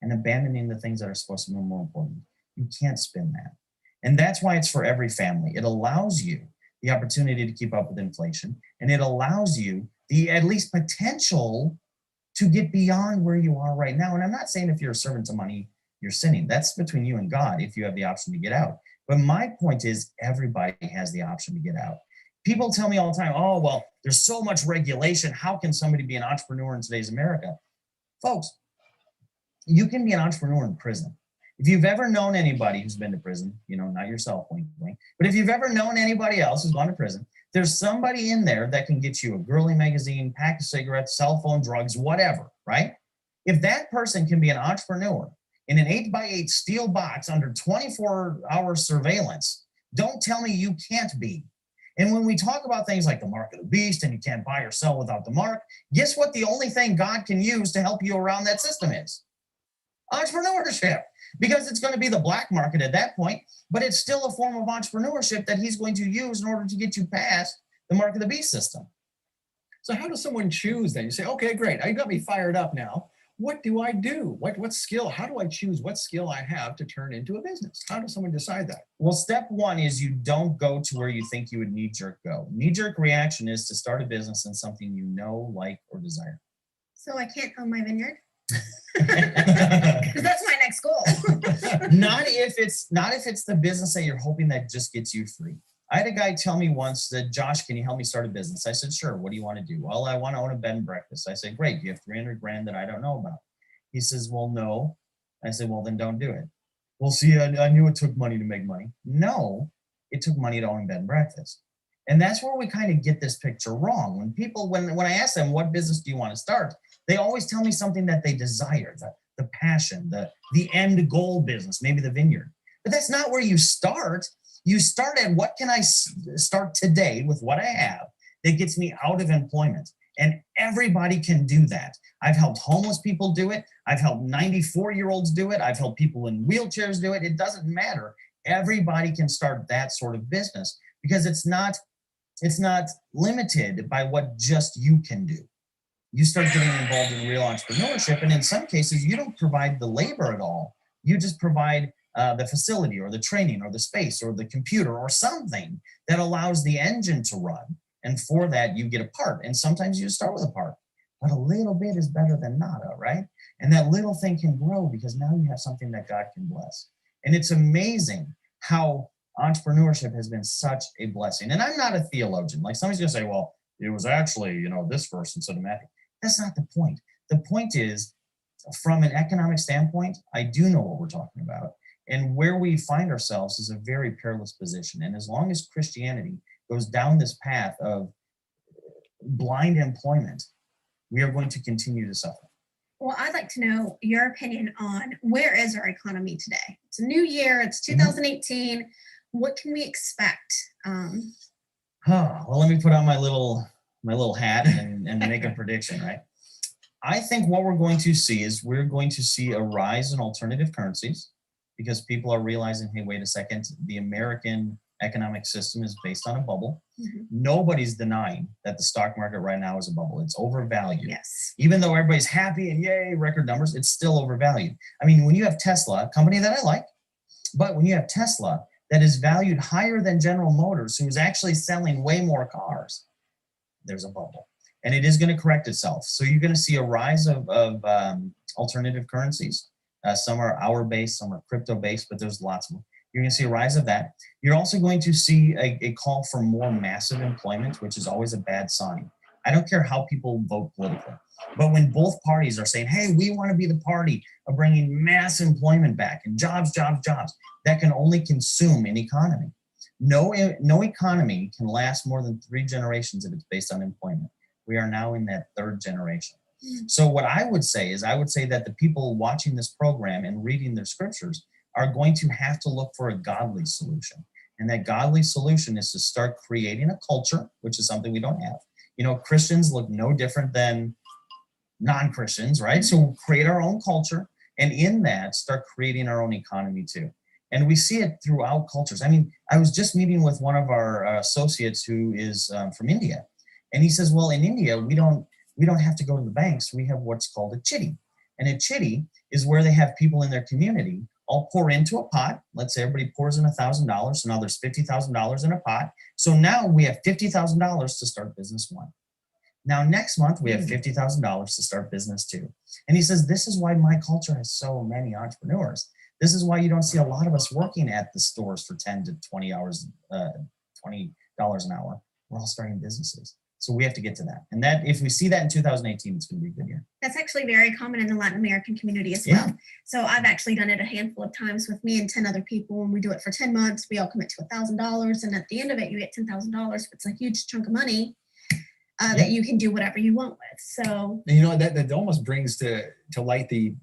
Speaker 8: and abandoning the things that are supposed to be more important? You can't spin that. And that's why it's for every family. It allows you the opportunity to keep up with inflation, and it allows you the at least potential to get beyond where you are right now. And I'm not saying if you're a servant to money, you're sinning. That's between you and God if you have the option to get out. But my point is everybody has the option to get out. People tell me all the time, oh, well, there's so much regulation. How can somebody be an entrepreneur in today's America? Folks, you can be an entrepreneur in prison. If you've ever known anybody who's been to prison, you know, not yourself, wink, wink, but if you've ever known anybody else who's gone to prison, there's somebody in there that can get you a girly magazine, pack of cigarettes, cell phone, drugs, whatever, right? If that person can be an entrepreneur in an 8x8 steel box under 24-hour surveillance, don't tell me you can't be. And when we talk about things like the mark of the beast and you can't buy or sell without the mark, guess what the only thing God can use to help you around that system is? Entrepreneurship. Because it's going to be the black market at that point, but it's still a form of entrepreneurship that he's going to use in order to get you past the mark of the beast system.
Speaker 2: So how does someone choose then? You say, okay, great, you got me fired up now. What do I do? What skill? How do I choose what skill I have to turn into a business? How does someone decide that?
Speaker 8: Well, step one is you don't go to where you think you would knee-jerk go. Knee-jerk reaction is to start a business in something you know, like, or desire.
Speaker 4: So I can't own my vineyard? Because that's my next goal.
Speaker 8: Not if it's the business that you're hoping that just gets you free. I had a guy tell me once that, Josh, can you help me start a business? I said, sure. What do you want to do? Well, I want to own a bed and breakfast. I said, great. Do you have 300 grand that I don't know about? He says, well, no. I said, well, then don't do it. Well, see, I knew it took money to make money. No, it took money to own bed and breakfast. And that's where we kind of get this picture wrong. When people, when I ask them, what business do you want to start? They always tell me something that they desire, the passion, the end goal business, maybe the vineyard. But that's not where you start. You start at what can I start today with what I have that gets me out of employment. And everybody can do that. I've helped homeless people do it. I've helped 94-year-olds do it. I've helped people in wheelchairs do it. It doesn't matter. Everybody can start that sort of business because it's not limited by what just you can do. you start getting involved in real entrepreneurship. And in some cases, you don't provide the labor at all. You just provide the facility or the training or the space or the computer or something that allows the engine to run. And for that, you get a part. And sometimes you start with a part, but a little bit is better than nada, right? And that little thing can grow because now you have something that God can bless. And it's amazing how entrepreneurship has been such a blessing. And I'm not a theologian. Like somebody's gonna say, well, it was actually, this verse instead of Matthew. That's not the point. The point is, from an economic standpoint, I do know what we're talking about. And where we find ourselves is a very perilous position. And as long as Christianity goes down this path of blind employment, we are going to continue to suffer.
Speaker 4: Well, I'd like to know your opinion on where is our economy today? It's a new year, it's 2018. What can we expect?
Speaker 8: Well, let me put on my little hat and make a prediction, right? I think what we're going to see is we're going to see a rise in alternative currencies because people are realizing, hey, wait a second, the American economic system is based on a bubble. Mm-hmm. Nobody's denying that the stock market right now is a bubble. It's overvalued.
Speaker 4: Yes.
Speaker 8: Even though everybody's happy and yay, record numbers, it's still overvalued. I mean, when you have Tesla, a company that I like, but when you have Tesla that is valued higher than General Motors, who is actually selling way more cars, there's a bubble. And it is going to correct itself. So you're going to see a rise of alternative currencies. Some are hour-based, some are crypto-based, but there's lots of them. You're going to see a rise of that. You're also going to see a call for more massive employment, which is always a bad sign. I don't care how people vote politically, but when both parties are saying, hey, we want to be the party of bringing mass employment back and jobs, that can only consume an economy. No economy can last more than 3 generations if it's based on employment. We are now in that 3rd generation. So what I would say that the people watching this program and reading their scriptures are going to have to look for a godly solution. And that godly solution is to start creating a culture, which is something we don't have. Christians look no different than non-Christians, right? So we'll create our own culture, and in that, start creating our own economy too. And we see it throughout cultures. I mean, I was just meeting with one of our associates who is from India. And he says, well, in India, we don't have to go to the banks. We have what's called a chitty. And a chitty is where they have people in their community all pour into a pot. Let's say everybody pours in $1,000. So now there's $50,000 in a pot. So now we have $50,000 to start business 1. Now next month, we have $50,000 to start business 2. And he says, this is why my culture has so many entrepreneurs. This is why you don't see a lot of us working at the stores for 10 to 20 hours, $20 an hour. We're all starting businesses. So we have to get to that. And that, if we see that in 2018, it's going to be a good year.
Speaker 4: That's actually very common in the Latin American community as well. So I've actually done it a handful of times with me and 10 other people. And we do it for 10 months. We all commit to $1,000. And at the end of it, you get $10,000. It's a huge chunk of money that you can do whatever you want with. So,
Speaker 2: and that almost brings to light the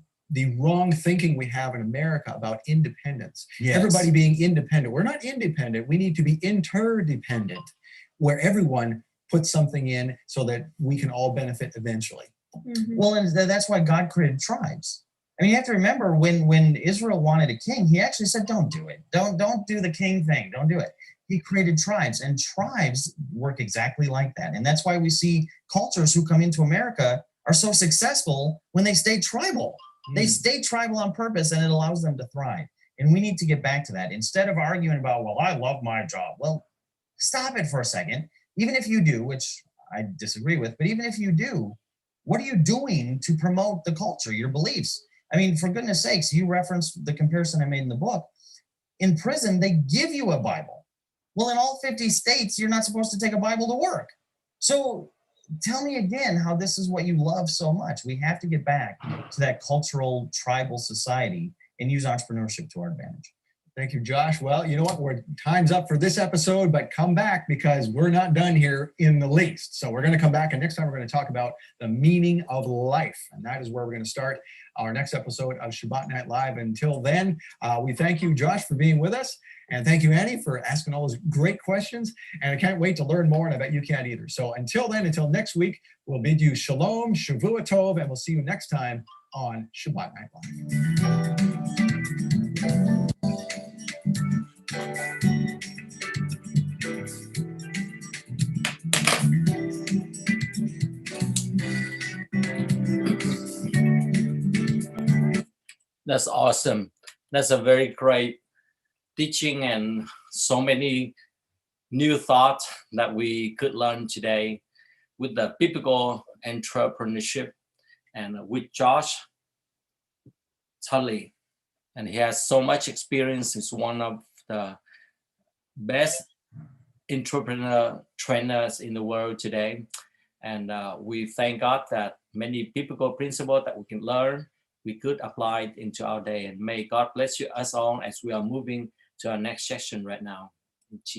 Speaker 2: wrong thinking we have in America about independence. Yes. Everybody being independent. We're not independent. We need to be interdependent, where everyone puts something in so that we can all benefit eventually.
Speaker 8: Mm-hmm. Well, and that's why God created tribes. I mean, you have to remember when Israel wanted a king, he actually said, don't do it. Don't do the king thing. Don't do it. He created tribes, and tribes work exactly like that. And that's why we see cultures who come into America are so successful when they stay tribal. They stay tribal on purpose, and it allows them to thrive. And we need to get back to that. Instead of arguing about, well, I love my job. Well, stop it for a second. Even if you do, which I disagree with, but even if you do, what are you doing to promote the culture, your beliefs? I mean, for goodness sakes, you referenced the comparison I made in the book. In prison, they give you a Bible. Well, in all 50 states, you're not supposed to take a Bible to work. So tell me again how this is what you love so much. We have to get back to that cultural, tribal society and use entrepreneurship to our advantage.
Speaker 2: Thank you, Josh. Well, you know what? Time's up for this episode, but come back because we're not done here in the least. So we're going to come back, and next time we're going to talk about the meaning of life. And that is where we're going to start our next episode of Shabbat Night Live. Until then, we thank you, Josh, for being with us. And thank you, Annie, for asking all those great questions. And I can't wait to learn more, and I bet you can't either. So until then, until next week, we'll bid you shalom, shavua tov, and we'll see you next time on Shabbat Night Live.
Speaker 1: That's awesome. That's a very great teaching and so many new thoughts that we could learn today with the biblical entrepreneurship and with Josh Tolley. And he has so much experience. He's one of the best entrepreneur trainers in the world today. And we thank God that many biblical principles that we can learn, we could apply it into our day. And may God bless you us all as we are moving to our next session right now. In